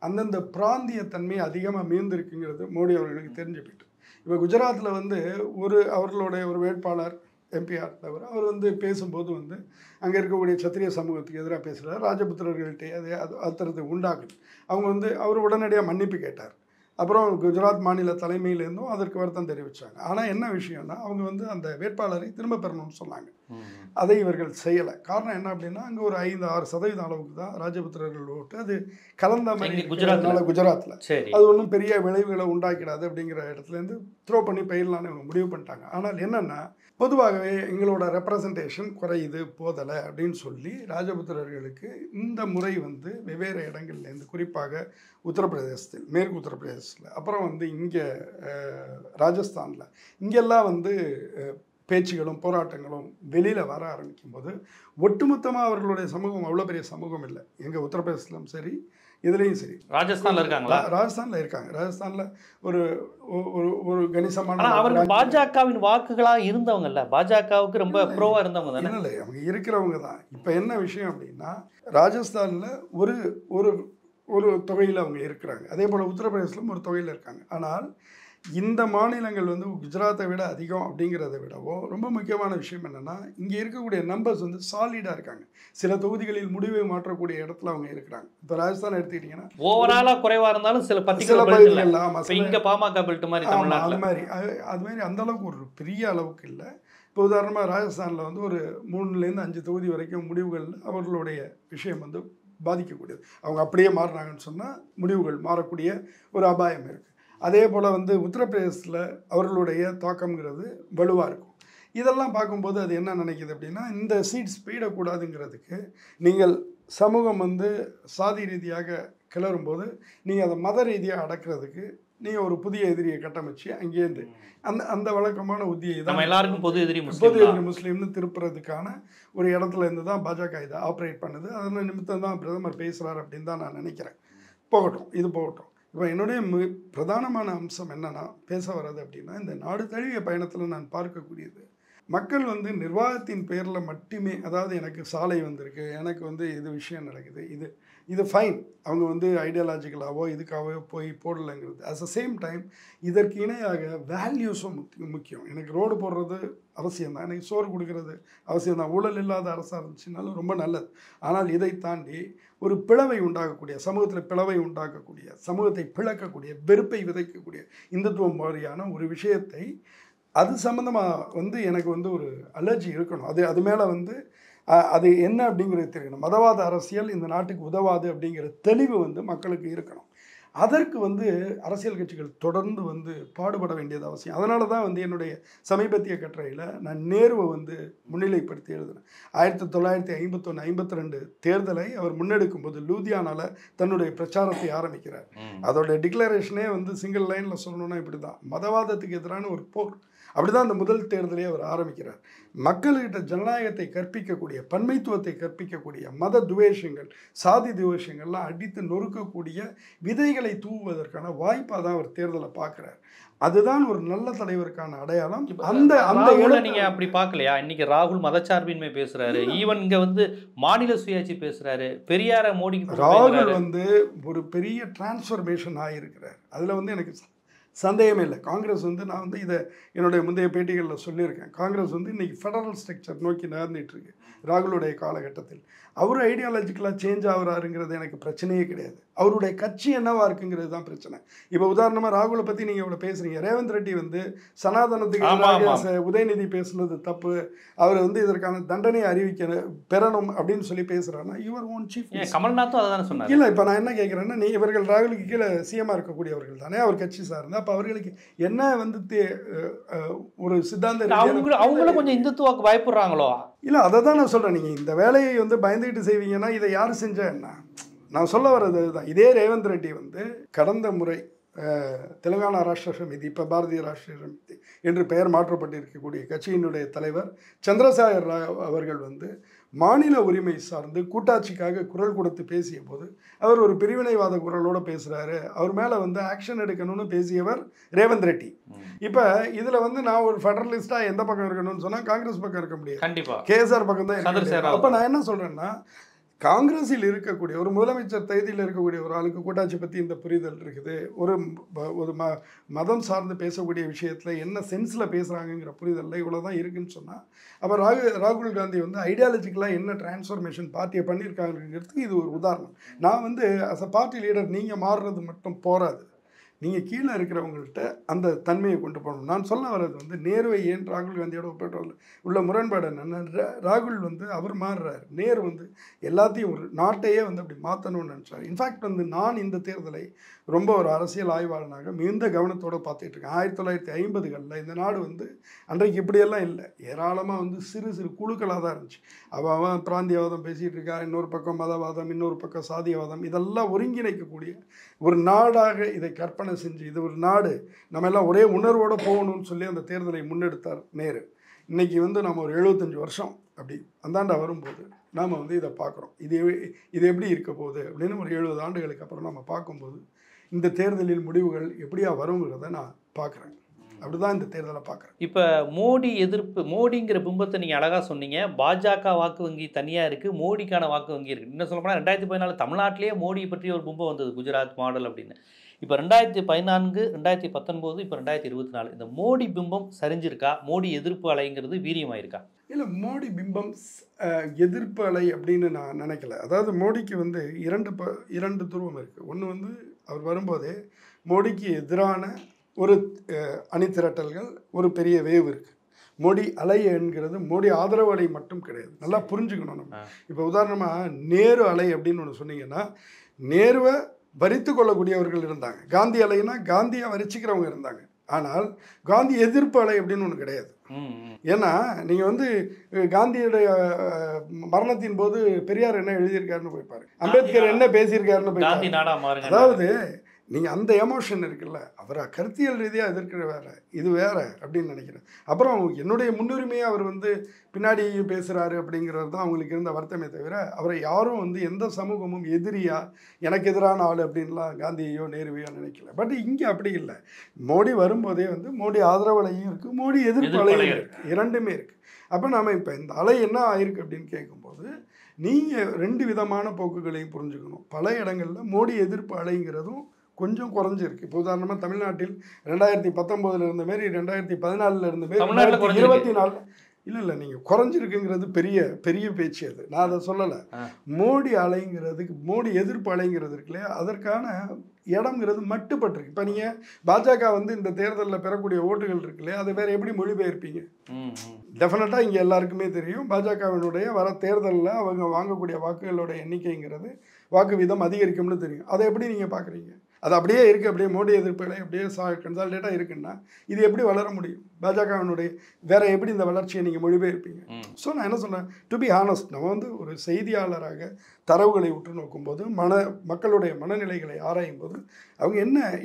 அந்தந்த பிராந்திய தன்மை அதிகமாக மீந்திருக்குங்கிறது மோடி அவர்களுக்கு தெரிஞ்சு போயிட்டு. இப்போ குஜராத்தில் வந்து அவர்களுடைய ஒரு வேட்பாளர் எம்பிஆர் தவிர அவர் வந்து பேசும்போது வந்து அங்கே இருக்கக்கூடிய சத்திரிய சமூகத்துக்கு எதிராக பேசுகிறார், ராஜபுத்திரர்கள்ட்டே அது அத்தரத்தை உண்டாக்குது. அவங்க வந்து அவர் உடனடியாக மன்னிப்பு கேட்டார். அப்புறம் குஜராத் மாநில தலைமையிலேருந்தும் அதற்கு வருத்தம் தெரிவித்தாங்க. ஆனால் என்ன விஷயம்னா அவங்க வந்து அந்த வேட்பாளரை திரும்ப பெறணும்னு சொன்னாங்க. அதை இவர்கள் செய்யலை. காரணம் என்ன அப்படின்னா அங்கே ஒரு 5-6% அளவுக்கு தான் ராஜபுத்திரர்கள் ஓட்டு. அது கலந்த மாதிரி குஜராத்தில் அது ஒன்றும் பெரிய விளைவுகளை உண்டாக்கிடாது அப்படிங்கிற இடத்துலேருந்து த்ரோ பண்ணி பயிரலான்னு இவங்க முடிவு பண்ணிட்டாங்க. ஆனால் என்னென்னா பொதுவாகவே எங்களோட ரெப்ரசன்டேஷன் குறையுது, போதலை அப்படின்னு சொல்லி ராஜபுத்திரர்களுக்கு இந்த முறை வந்து வெவ்வேறு இடங்கள்லேருந்து, குறிப்பாக உத்தரப்பிரதேசத்தில், மேற்கு உத்தரப்பிரதேசத்தில், அப்புறம் வந்து இங்கே ராஜஸ்தானில், இங்கெல்லாம் வந்து பேச்சுகளும் போராட்டங்களும் வெளியில் வர ஆரம்பிக்கும் போது ஒட்டுமொத்தமாக அவர்களுடைய சமூகம் அவ்வளோ பெரிய சமூகம் இல்லை. எங்கள் உத்தரப்பிரதேசத்திலும் சரி, இதுலேயும் சரி. ராஜஸ்தானில் இருக்காங்களா? ராஜஸ்தானில் இருக்காங்க. ராஜஸ்தானில் ஒரு ஒரு கணிசமான அவர்கள் பாஜகவின் வாக்குகளாக இருந்தவங்க இல்லை, பாஜகவுக்கு ரொம்ப ப்ரோவாக இருந்தவங்க தானே. இல்லை, அவங்க இருக்கிறவங்க தான். இப்போ என்ன விஷயம் அப்படின்னா ராஜஸ்தானில் ஒரு ஒரு ஒரு தொகையில் அவங்க இருக்கிறாங்க, அதே போல் உத்தரப்பிரதேசத்திலும் ஒரு தொகையில் இருக்காங்க. ஆனால் இந்த மாநிலங்கள் வந்து குஜராத்தை விட அதிகம் அப்படிங்கிறத விடவோ ரொம்ப முக்கியமான விஷயம் என்னென்னா இங்கே இருக்கக்கூடிய நம்பர்ஸ் வந்து சாலிடாக இருக்காங்க. சில தொகுதிகளில் முடிவை மாற்றக்கூடிய இடத்துல அவங்க இருக்கிறாங்க. இப்போ ராஜஸ்தான் எடுத்துக்கிட்டிங்கன்னா ஓவராலாக குறைவாக இருந்தாலும் சில பகுதிகள் அது மாதிரி அந்த அளவுக்கு ஒரு பெரிய அளவுக்கு இல்லை. இப்போ உதாரணமாக ராஜஸ்தானில் வந்து ஒரு 3-5 தொகுதி வரைக்கும் முடிவுகள் அவர்களுடைய விஷயம் வந்து பாதிக்கக்கூடியது. அவங்க அப்படியே மாறினாங்கன்னு சொன்னால் முடிவுகள் மாறக்கூடிய ஒரு அபாயம் இருக்குது. அதே போல் வந்து உத்தரப்பிரதேசத்தில் அவர்களுடைய தாக்கம்ங்கிறது வலுவாக இருக்கும். இதெல்லாம் பார்க்கும்போது அது என்ன நினைக்கிது அப்படின்னா இந்த சீட்ஸ் போயிடக்கூடாதுங்கிறதுக்கு நீங்கள் சமூகம் வந்து சாதி ரீதியாக கிளறும்போது நீங்கள் அதை மத ரீதியாக அடக்கிறதுக்கு நீங்கள் ஒரு புதிய எதிரியை கட்டமைச்சு அங்கேருந்து அந்த வழக்கமான உத்தியை தான் எல்லாருக்கும் பொது எதிரி முஸ்லீம்னு திருப்புறதுக்கான ஒரு இடத்துல இருந்து தான் பாஜக இதை ஆப்ரேட் பண்ணுது. அதன் நிமித்தம் தான் பிரதமர் பேசுகிறார் அப்படின்னு தான் நான் நினைக்கிறேன். இது போகட்டும். இப்போ என்னுடைய பிரதானமான அம்சம் என்னென்னா பேச வர்றது அப்படின்னா இந்த நாடு தழுவிய பயணத்தில் நான் பார்க்கக்கூடியது மக்கள் வந்து நிர்வாகத்தின் பேரில் மட்டுமே, அதாவது எனக்கு சாலை வந்திருக்கு, எனக்கு வந்து இது விஷயம் நடக்குது, இது ஃபைன், அவங்க வந்து ஐடியாலஜிக்கலாகவோ இதுக்காகவோ போய் போடலைங்கிறது. அட் த சேம் டைம் இதற்கு இணையாக வேல்யூஸும் முக்கியம். எனக்கு ரோடு போடுறது அவசியம்தான், எனக்கு சோறு கொடுக்கறது அவசியம்தான், ஊழல் இல்லாத அரசாக இருந்துச்சுனாலும் ரொம்ப நல்லது. ஆனால் இதை தாண்டி ஒரு பிளவை உண்டாகக்கூடிய, சமூகத்தில் பிளவை உண்டாக்கக்கூடிய, சமூகத்தை பிளக்கக்கூடிய, வெறுப்பை விதைக்கக்கூடிய இந்துத்துவம் மாதிரியான ஒரு விஷயத்தை அது சம்மந்தமாக வந்து எனக்கு வந்து ஒரு அலர்ஜி இருக்கணும். அது மேலே வந்து அது என்ன அப்படிங்கிறது தெரியணும். மதவாத அரசியல் இந்த நாட்டுக்கு உதவாது அப்படிங்கிற தெளிவு வந்து மக்களுக்கு இருக்கணும். அதற்கு வந்து அரசியல் கட்சிகள் தொடர்ந்து வந்து பாடுபட வேண்டியது அவசியம். அதனால தான் வந்து என்னுடைய சமீபத்திய கட்டுரையில் நான் நேருவை வந்து முன்னிலைப்படுத்தி எழுதினேன். 1951-52 தேர்தலை அவர் முன்னெடுக்கும் போது லூதியானாவில் தன்னுடைய பிரச்சாரத்தை ஆரம்பிக்கிறார். அதோட டிக்ளரேஷனே வந்து சிங்கிள் லைனில் சொல்லணும்னா இப்படி தான், மதவாதத்துக்கு எதிரான ஒரு போர். அப்படிதான் அந்த முதல் தேர்தலே அவர் ஆரம்பிக்கிறார். மக்கள்கிட்ட ஜனநாயகத்தை கற்பிக்கக்கூடிய, பன்மைத்துவத்தை கற்பிக்கக்கூடிய, மத துவேஷங்கள், சாதி துவேஷங்கள்லாம் அடித்து நொறுக்கக்கூடிய விதைகளை தூவுவதற்கான வாய்ப்பாக தான் அவர் தேர்தலை பார்க்குறார். அதுதான் ஒரு நல்ல தலைவருக்கான அடையாளம். அந்த நீங்க அப்படி பார்க்கலையா? இன்னைக்கு ராகுல் மதச்சார்பின்மை பேசுறாரு, ஈவன் இங்க வந்து மாநில சுயாட்சி பேசுறாரு, பெரியார மோடி. ராகுல் வந்து ஒரு பெரிய டிரான்ஸ்ஃபர்மேஷன் ஆகியிருக்கிறார். அதில் வந்து எனக்கு சந்தேகமே இல்லை. காங்கிரஸ் வந்து நான் வந்து இதை என்னுடைய முந்தைய பேட்டிகளில் சொல்லியிருக்கேன். காங்கிரஸ் வந்து இன்றைக்கி ஃபெடரல் ஸ்ட்ரக்சர் நோக்கி நகர்ந்துட்டுருக்கு. ராகுலுடைய காலகட்டத்தில் அவர் ஐடியாலஜிக்கலாக சேஞ்ச் ஆகிறாருங்கிறது எனக்கு பிரச்சனையே கிடையாது. அவருடைய கட்சி என்னவா இருக்குங்கிறது தான் பிரச்சனை. இப்போ உதாரணமாக ராகுலை பற்றி நீங்கள் இவ்வளோ பேசுகிறீங்க. ரேவந்த் ரெட்டி வந்து சனாதனத்துக்கு எதிராக உதயநிதி பேசுனது தப்பு, அவர் வந்து இதற்கான தண்டனை பெறணும் அப்படின்னு சொல்லி பேசுகிறாருன்னா யுவர் ஓன் சீஃப். கமல்நாத்தும் அதை தானே சொன்னார். இல்லை, இப்போ நான் என்ன கேட்குறேன்னா, இவர்கள் ராகுலுக்கு கீழே சிஎம்மாக இருக்கக்கூடியவர்கள் தானே, அவர் கட்சி சார்ந்து. அப்போ அவர்களுக்கு என்ன வந்து ஒரு சித்தாந்த அவங்களும் கொஞ்சம் இந்துத்துவாக்கு பயப்படுறாங்களோ? இல்லை, அதை தான் நான் சொல்கிறேன். நீங்கள் இந்த வேலையை வந்து பயந்துக்கிட்டு செய்வீங்கன்னா இதை யார் செஞ்சா என்ன? நான் சொல்ல வர்றது தான். இதே ரேவந்த் ரெட்டி வந்து கடந்த முறை தெலுங்கானா ராஷ்டிர சமிதி, இப்போ பாரதிய ராஷ்டிரிய சமிதி என்று பெயர் மாற்றப்பட்டிருக்கக்கூடிய கட்சியினுடைய தலைவர் சந்திரசேகர் ராவ் அவர்கள் வந்து மாநில உரிமை சார்ந்து கூட்டாட்சிக்காக குரல் கொடுத்து பேசிய போது அவர் ஒரு பிரிவினைவாத குரலோடு பேசுகிறாரு, அவர் மேலே வந்து ஆக்ஷன் எடுக்கணும்னு பேசியவர் ரேவந்த் ரெட்டி. இப்போ இதில் வந்து நான் ஒரு ஃபெடரலிஸ்டாக எந்த பக்கம் இருக்கணும்னு சொன்னால் காங்கிரஸ் பக்கம் இருக்க முடியாது, கண்டிப்பாக கேஎஸ்ஆர் பக்கம் தான். அப்போ நான் என்ன சொல்கிறேன்னா, காங்கிரஸில் இருக்கக்கூடிய ஒரு முதலமைச்சர் தகுதியில் இருக்கக்கூடிய ஒரு ஆளுக்கு கூட்டாட்சி பற்றி இந்த புரிதல் இருக்குது, ஒரு மதம் சார்ந்து பேசக்கூடிய விஷயத்தில் என்ன சென்ஸில் பேசுகிறாங்கங்கிற புரிதலில் இவ்வளோ தான் இருக்குதுன்னு சொன்னால், அப்போ ராகுல் காந்தி வந்து ஐடியாலஜிக்கலாக என்ன டிரான்ஸ்ஃபர்மேஷன் பார்ட்டியை பண்ணியிருக்காங்கிறதுக்கு இது ஒரு உதாரணம். நான் வந்து அஸ் அ பார்ட்டி லீடர் நீங்கள் மாறுறது மட்டும் போராது, நீங்கள் கீழே இருக்கிறவங்கள்ட்ட அந்த தன்மையை கொண்டு போகணும். நான் சொல்ல வர்றது வந்து நேருவை ஏன் ராகுல் காந்தியோட ஒப்பிட்டு உள்ள முரண்பாடு என்னென்னா, ராகுல் வந்து அவர் மாறுறாரு, நேரு வந்து எல்லாத்தையும் ஒரு நாட்டையே வந்து அப்படி மாற்றணும்னு நினச்சார். இன்ஃபேக்ட் வந்து நான் இந்த தேர்தலை ரொம்ப ஒரு அரசியல் ஆய்வாளனாக மிகுந்த கவனத்தோடு பார்த்துட்டு இருக்கேன். 1950களில் இந்த நாடு வந்து அன்றைக்கு இப்படியெல்லாம் இல்லை, ஏராளமாக வந்து சிறு சிறு குழுக்களாக தான் இருந்துச்சு. அவன் பிராந்தியவாதம் பேசிகிட்டு இருக்கா, இன்னொரு பக்கம் மதவாதம், இன்னொரு பக்கம் சாதியவாதம், இதெல்லாம் ஒருங்கிணைக்கக்கூடிய ஒரு நாடாக இதை கற்பனை செஞ்சு இது ஒரு நாடு, நம்ம எல்லாம் ஒரே உணர்வோடு போகணும்னு சொல்லி அந்த தேர்தலை முன்னெடுத்தார் நேரு. இன்றைக்கி வந்து நம்ம ஒரு 75 வருஷம் அப்படி அந்தாண்டா வரும்போது நாம் வந்து இதை பார்க்குறோம். இது எப்படி இருக்க போகுது அப்படின்னு ஒரு 70 ஆண்டுகளுக்கு அப்புறம் நம்ம பார்க்கும்போது இந்த தேர்தலில் முடிவுகள் எப்படியா வருங்கிறத நான் பார்க்குறேன். அப்படிதான் இந்த தேர்தலை பார்க்குறேன். இப்போ மோடி எதிர்ப்பு, மோடிங்கிற பிம்பத்தை நீங்கள் அழகாக சொன்னீங்க. பாஜக வாக்கு வங்கி தனியாக இருக்குது, மோடிக்கான வாக்கு வங்கி இருக்குது. இன்னும் சொல்லப்போனால் 2014 தமிழ்நாட்டிலேயே மோடியை பற்றி ஒரு பிம்பம் வந்தது, குஜராத் மாடல் அப்படின்னு. இப்போ 2014, 2019, இப்போ 2024 இந்த மோடி பிம்பம் சரிஞ்சிருக்கா? மோடி எதிர்ப்பு அலைங்கிறது வீரியமாயிருக்கா? இல்லை, மோடி பிம்பம் எதிர்ப்பு அலை அப்படின்னு நான் நினைக்கல. அதாவது மோடிக்கு வந்து இரண்டு துருவம் இருக்குது. ஒன்று வந்து அவர் வரும்போதே மோடிக்கு எதிரான ஒரு அணிதிரட்டல்கள், ஒரு பெரிய வேவ் இருக்குது. மோடி அலை என்கிறது மோடி ஆதரவு அலை மட்டும் கிடையாது, நல்லா புரிஞ்சுக்கணும் நம்ம. இப்போ உதாரணமாக நேரு அலை அப்படின்னு ஒன்று சொன்னீங்கன்னா, நேருவை வரித்து கொள்ளக்கூடியவர்கள் இருந்தாங்க. காந்தி அலைன்னா காந்தியை வரிச்சிக்கிறவங்க இருந்தாங்க. ஆனால் காந்தி எதிர்ப்பு அலை அப்படின்னு ஒன்று கிடையாது. ஏன்னா நீங்கள் வந்து காந்தியுடைய மரணத்தின் போது பெரியார் என்ன எழுதியிருக்காருன்னு போய் பாருங்க, அம்பேத்கர் என்ன பேசியிருக்காருன்னு போய் பாருங்க. அதாவது நீங்கள் அந்த எமோஷன் இருக்குல்ல, அவரை கருத்தியல் ரீதியாக எதிர்க்கிற வேற, இது வேற அப்படின்னு நினைக்கிறேன். அப்புறம் என்னுடைய முன்னுரிமையை அவர் வந்து பின்னாடி பேசுகிறாரு அப்படிங்கிறது தான் அவங்களுக்கு இருந்த வருத்தமே தவிர, அவரை யாரும் வந்து எந்த சமூகமும் எதிரியா எனக்கு எதிரான ஆள் அப்படின்லாம் காந்தியையோ நேருவையோ நினைக்கல. பட் இங்கே அப்படி இல்லை. மோடி வரும்போதே வந்து மோடி ஆதரவலையும் இருக்குது, மோடி எதிர்ப்பு அலையும் இருக்குது, இரண்டுமே இருக்குது. அப்போ நாம் இப்போ இந்த அலை என்ன ஆயிருக்கு அப்படின்னு கேட்கும்போது நீங்கள் 2 விதமான போக்குகளையும் புரிஞ்சுக்கணும். பல இடங்களில் மோடி எதிர்ப்பு அலைங்கிறதும் கொஞ்சம் குறைஞ்சிருக்கு. இப்போ உதாரணமாக தமிழ்நாட்டில் 2019 இருந்த மாரி 2014 இருந்த மாரி 2024 இல்லை, நீங்கள் குறைஞ்சிருக்குங்கிறது பெரிய பெரிய பேச்சு. அது நான் அதை சொல்லலை. மோடி அலைங்கிறதுக்கு, மோடி எதிர்ப்பு அலைங்கிறது இருக்கு இல்லையா, அதற்கான இடம்ங்கிறது மட்டுப்பட்டிருக்கு. இப்போ நீங்கள் பாஜக வந்து இந்த தேர்தலில் பெறக்கூடிய ஓட்டுகள் இருக்கு இல்லையா, அதை வேறு எப்படி மொழிபெயர்ப்பீங்க? டெஃபினட்டாக இங்கே எல்லாருக்குமே தெரியும், பாஜகவினுடைய வர தேர்தலில் அவங்க வாங்கக்கூடிய வாக்குகளோட எண்ணிக்கைங்கிறது, வாக்கு வீதம் அதிகரிக்கும்னு தெரியும். அதை எப்படி நீங்கள் பார்க்குறீங்க? அது அப்படியே இருக்குது, அப்படியே மோடி எதிர்ப்புகளை அப்படியே கன்சால்டேட்டாக இருக்குன்னா இது எப்படி வளர முடியும்? பாஜகவினுடைய வேற எப்படி இந்த வளர்ச்சியை நீங்கள் மொழிபெயர்ப்பீங்க? ஸோ நான் என்ன சொன்னேன், டு பி ஹானஸ்ட், நம்ம வந்து ஒரு செய்தியாளராக தரவுகளை உற்று நோக்கும்போது, மக்களுடைய மனநிலைகளை ஆராயும் போது அவங்க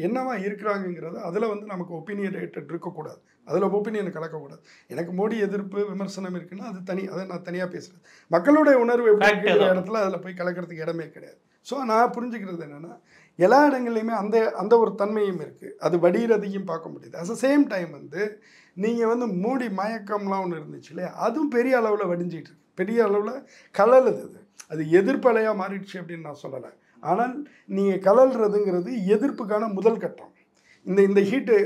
என்னவா இருக்கிறாங்கிறது அதில் வந்து நமக்கு ஒப்பீனியேட்டட் இருக்கக்கூடாது, அதில் ஒப்பீனியனை கலக்கக்கூடாது. எனக்கு மோடி எதிர்ப்பு விமர்சனம் இருக்குன்னா அது அதை நான் தனியாக பேசுகிறேன். மக்களுடைய உணர்வு எப்படி இருக்கிற இடத்துல அதில் போய் கலக்கிறதுக்கு இடமே கிடையாது. ஸோ நான் புரிஞ்சுக்கிறது என்னென்னா, எல்லா இடங்கள்லையுமே அந்த ஒரு தன்மையும் இருக்குது, அது வடிகிறதையும் பார்க்க முடியுது. அட் த சேம் டைம் வந்து நீங்கள் வந்து மோடி மயக்கம்லாம் ஒன்று இருந்துச்சு இல்லையா, அதுவும் பெரிய அளவில் வடிஞ்சிட்டு இருக்கு, பெரிய அளவில் கலலுது. அது எதிர்ப்பலையாக மாறிடுச்சு அப்படின்னு நான் சொல்லலை. ஆனால் நீங்கள் கலல்றதுங்கிறது எதிர்ப்புக்கான முதல் கட்டம். இந்த ஹீட்டு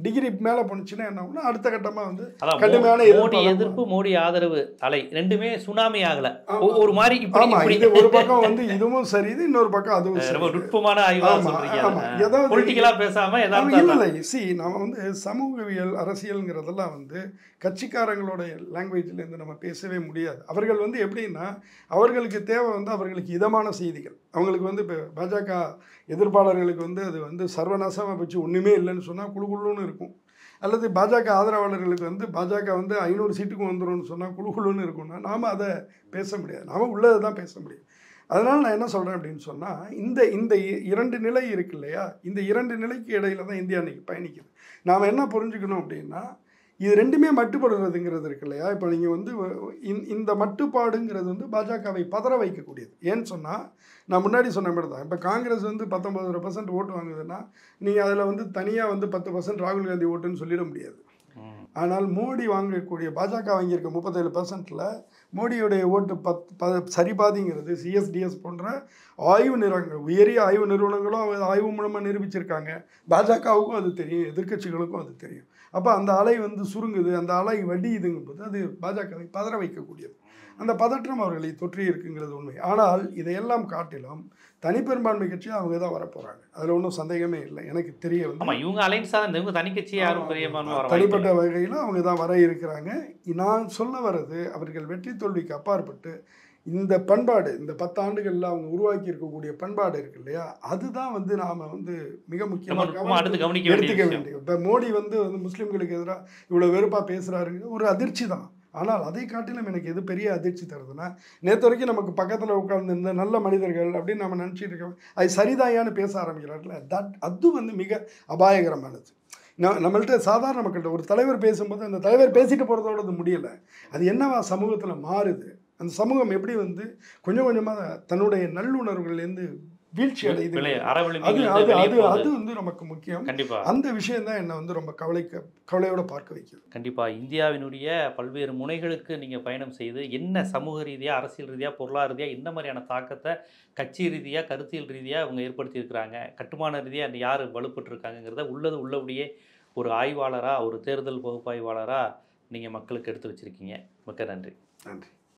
டிகிரி மேலே போணுச்சுன்னா என்ன ஆகும்னா அடுத்த கட்டமாக வந்து அதான் கடுமையான மோடி எதிர்ப்பு மோடி ஆதரவு அலை ரெண்டுமே சுனாமி ஆகல. ஆமா. ஒரு மாதிரி இப்படி ஆமா, இப்படி இது ஒரு பக்கம் வந்து இதுவும் சரியுது, இன்னொரு பக்கம் அதுவும் ரொம்ப சரி. நுட்பமான ஆய்வா ஆமா, சொல்றீங்க. ஆமா. ஏதாவது பொலிட்டிக்கலா பேசாம ஏதாவது இல்லை நம்ம வந்து சமூகவியல் அரசியல்ங்கிறதெல்லாம் வந்து கட்சிக்காரங்களோட லாங்குவேஜ்லேருந்து நம்ம பேசவே முடியாது. அவர்கள் வந்து எப்படின்னா அவர்களுக்கு தேவை வந்து அவர்களுக்கு இதமான செய்திகள். அவங்களுக்கு வந்து இப்போ பாஜக எதிர்ப்பாளர்களுக்கு வந்து அது வந்து சர்வநாசமாக வச்சு ஒன்றுமே இல்லைன்னு சொன்னால் குழுக்குழுன்னு இருக்கும். அல்லது பாஜக ஆதரவாளர்களுக்கு வந்து பாஜக வந்து 500 சீட்டுக்கும் வந்துடும்னு சொன்னால் குழுக்குழுன்னு இருக்கும்னா நாம் அதை பேச முடியாது. நாம் உள்ளதை தான் பேச முடியும். அதனால் நான் என்ன சொல்கிறேன் அப்படின்னு சொன்னால் இந்த இரண்டு நிலை இருக்கு இல்லையா, இந்த இரண்டு நிலைக்கு இடையில தான் இந்தியா இன்றைக்கி பயணிக்குது. நாம் என்ன புரிஞ்சுக்கணும் அப்படின்னா இது ரெண்டுமே மட்டுப்படுறதுங்கிறது இருக்கு இல்லையா. இப்போ நீங்கள் வந்து இந்த மட்டுப்பாடுங்கிறது வந்து பாஜகவை பதற வைக்கக்கூடியது. ஏன்னு சொன்னால் நான் முன்னாடி சொன்ன மாதிரி தான், இப்போ காங்கிரஸ் வந்து 19% ஓட்டு வாங்குதுன்னா நீங்கள் அதில் வந்து தனியாக வந்து 10% ராகுல் காந்தி ஓட்டுன்னு சொல்லிட முடியாது. ஆனால் மோடி வாங்கக்கூடிய பாஜக வாங்கியிருக்க 37%ல் மோடியுடைய ஓட்டு சரிபாதிங்கிறது சிஎஸ்டிஎஸ் போன்ற ஆய்வு நிறுவனங்கள், உயரிய ஆய்வு நிறுவனங்களும் ஆய்வு மூலமாக நிரூபிச்சிருக்காங்க. பாஜகவுக்கும் அது தெரியும், எதிர்க்கட்சிகளுக்கும் அது தெரியும். அப்போ அந்த அலை வந்து சுருங்குது, அந்த அலை வடியுதுங்கும்போது அது பாஜகவை பதற வைக்கக்கூடியது. அந்த பதற்றம் அவர்களை தொற்றி இருக்குங்கிறது உண்மை. ஆனால் இதையெல்லாம் காட்டிலும் தனிப்பெரும்பான்மை கட்சி அவங்க தான் வரப்போகிறாங்க, அதில் ஒன்றும் சந்தேகமே இல்லை. எனக்கு தெரிய வந்து இவங்க அலைன்ஸ் தான், இவங்க தனி கட்சி யாரும் தனிப்பட்ட வகையில் அவங்க தான் வர இருக்கிறாங்க. நான் சொல்ல வர்றது அவர்கள் வெற்றி தோல்விக்கு அப்பாற்பட்டு இந்த பண்பாடு, இந்த 10 ஆண்டுகளில் அவங்க உருவாக்கி இருக்கக்கூடிய பண்பாடு இருக்கு இல்லையா, அதுதான் வந்து நாம் வந்து மிக முக்கியமாக எடுத்துக்க வேண்டிய. இப்போ மோடி வந்து முஸ்லீம்களுக்கு எதிராக இவ்வளோ வெறுப்பாக பேசுகிறாருங்க, ஒரு அதிர்ச்சி தான். ஆனால் அதை காட்டிலும் எனக்கு எது பெரிய அதிர்ச்சி தருதுன்னா, நேற்று வரைக்கும் நமக்கு பக்கத்தில் உட்கார்ந்து இந்த நல்ல மனிதர்கள் அப்படின்னு நம்ம நினச்சிட்டு இருக்கோம், அது சரிதாயான்னு பேச ஆரம்பிக்கிறார்கள, அது வந்து மிக அபாயகரமானது. நம்மள்கிட்ட சாதாரண மக்கள்கிட்ட ஒரு தலைவர் பேசும்போது அந்த தலைவர் பேசிட்டு போகிறதோட அது முடியலை. அது என்னவா சமூகத்தில் மாறுது, அந்த சமூகம் எப்படி வந்து கொஞ்சம் கொஞ்சமாக தன்னுடைய நல்லுணர்வுகள்லேருந்து வீழ்ச்சி அடையுது, அது வந்து நமக்கு முக்கியம். அந்த விஷயம் தான் என்னை வந்து ரொம்ப கவலையோட பார்க்க வைக்குது. கண்டிப்பாக இந்தியாவினுடைய பல்வேறு முனைகளுக்கு நீங்கள் பயணம் செய்து என்ன சமூக ரீதியாக, அரசியல் ரீதியாக, பொருளாதார ரீதியாக என்ன மாதிரியான தாக்கத்தை கட்சி ரீதியாக, கருத்தியல் ரீதியாக அவங்க ஏற்படுத்தியிருக்கிறாங்க, கட்டுமான ரீதியாக யார் வலுப்பட்டுருக்காங்கிறத உள்ளபடியே ஒரு ஆய்வாளராக, ஒரு தேர்தல் பகுப்பாய்வாளராக நீங்கள் மக்களுக்கு எடுத்து வச்சுருக்கீங்க. மிக்க நன்றி. நன்றி.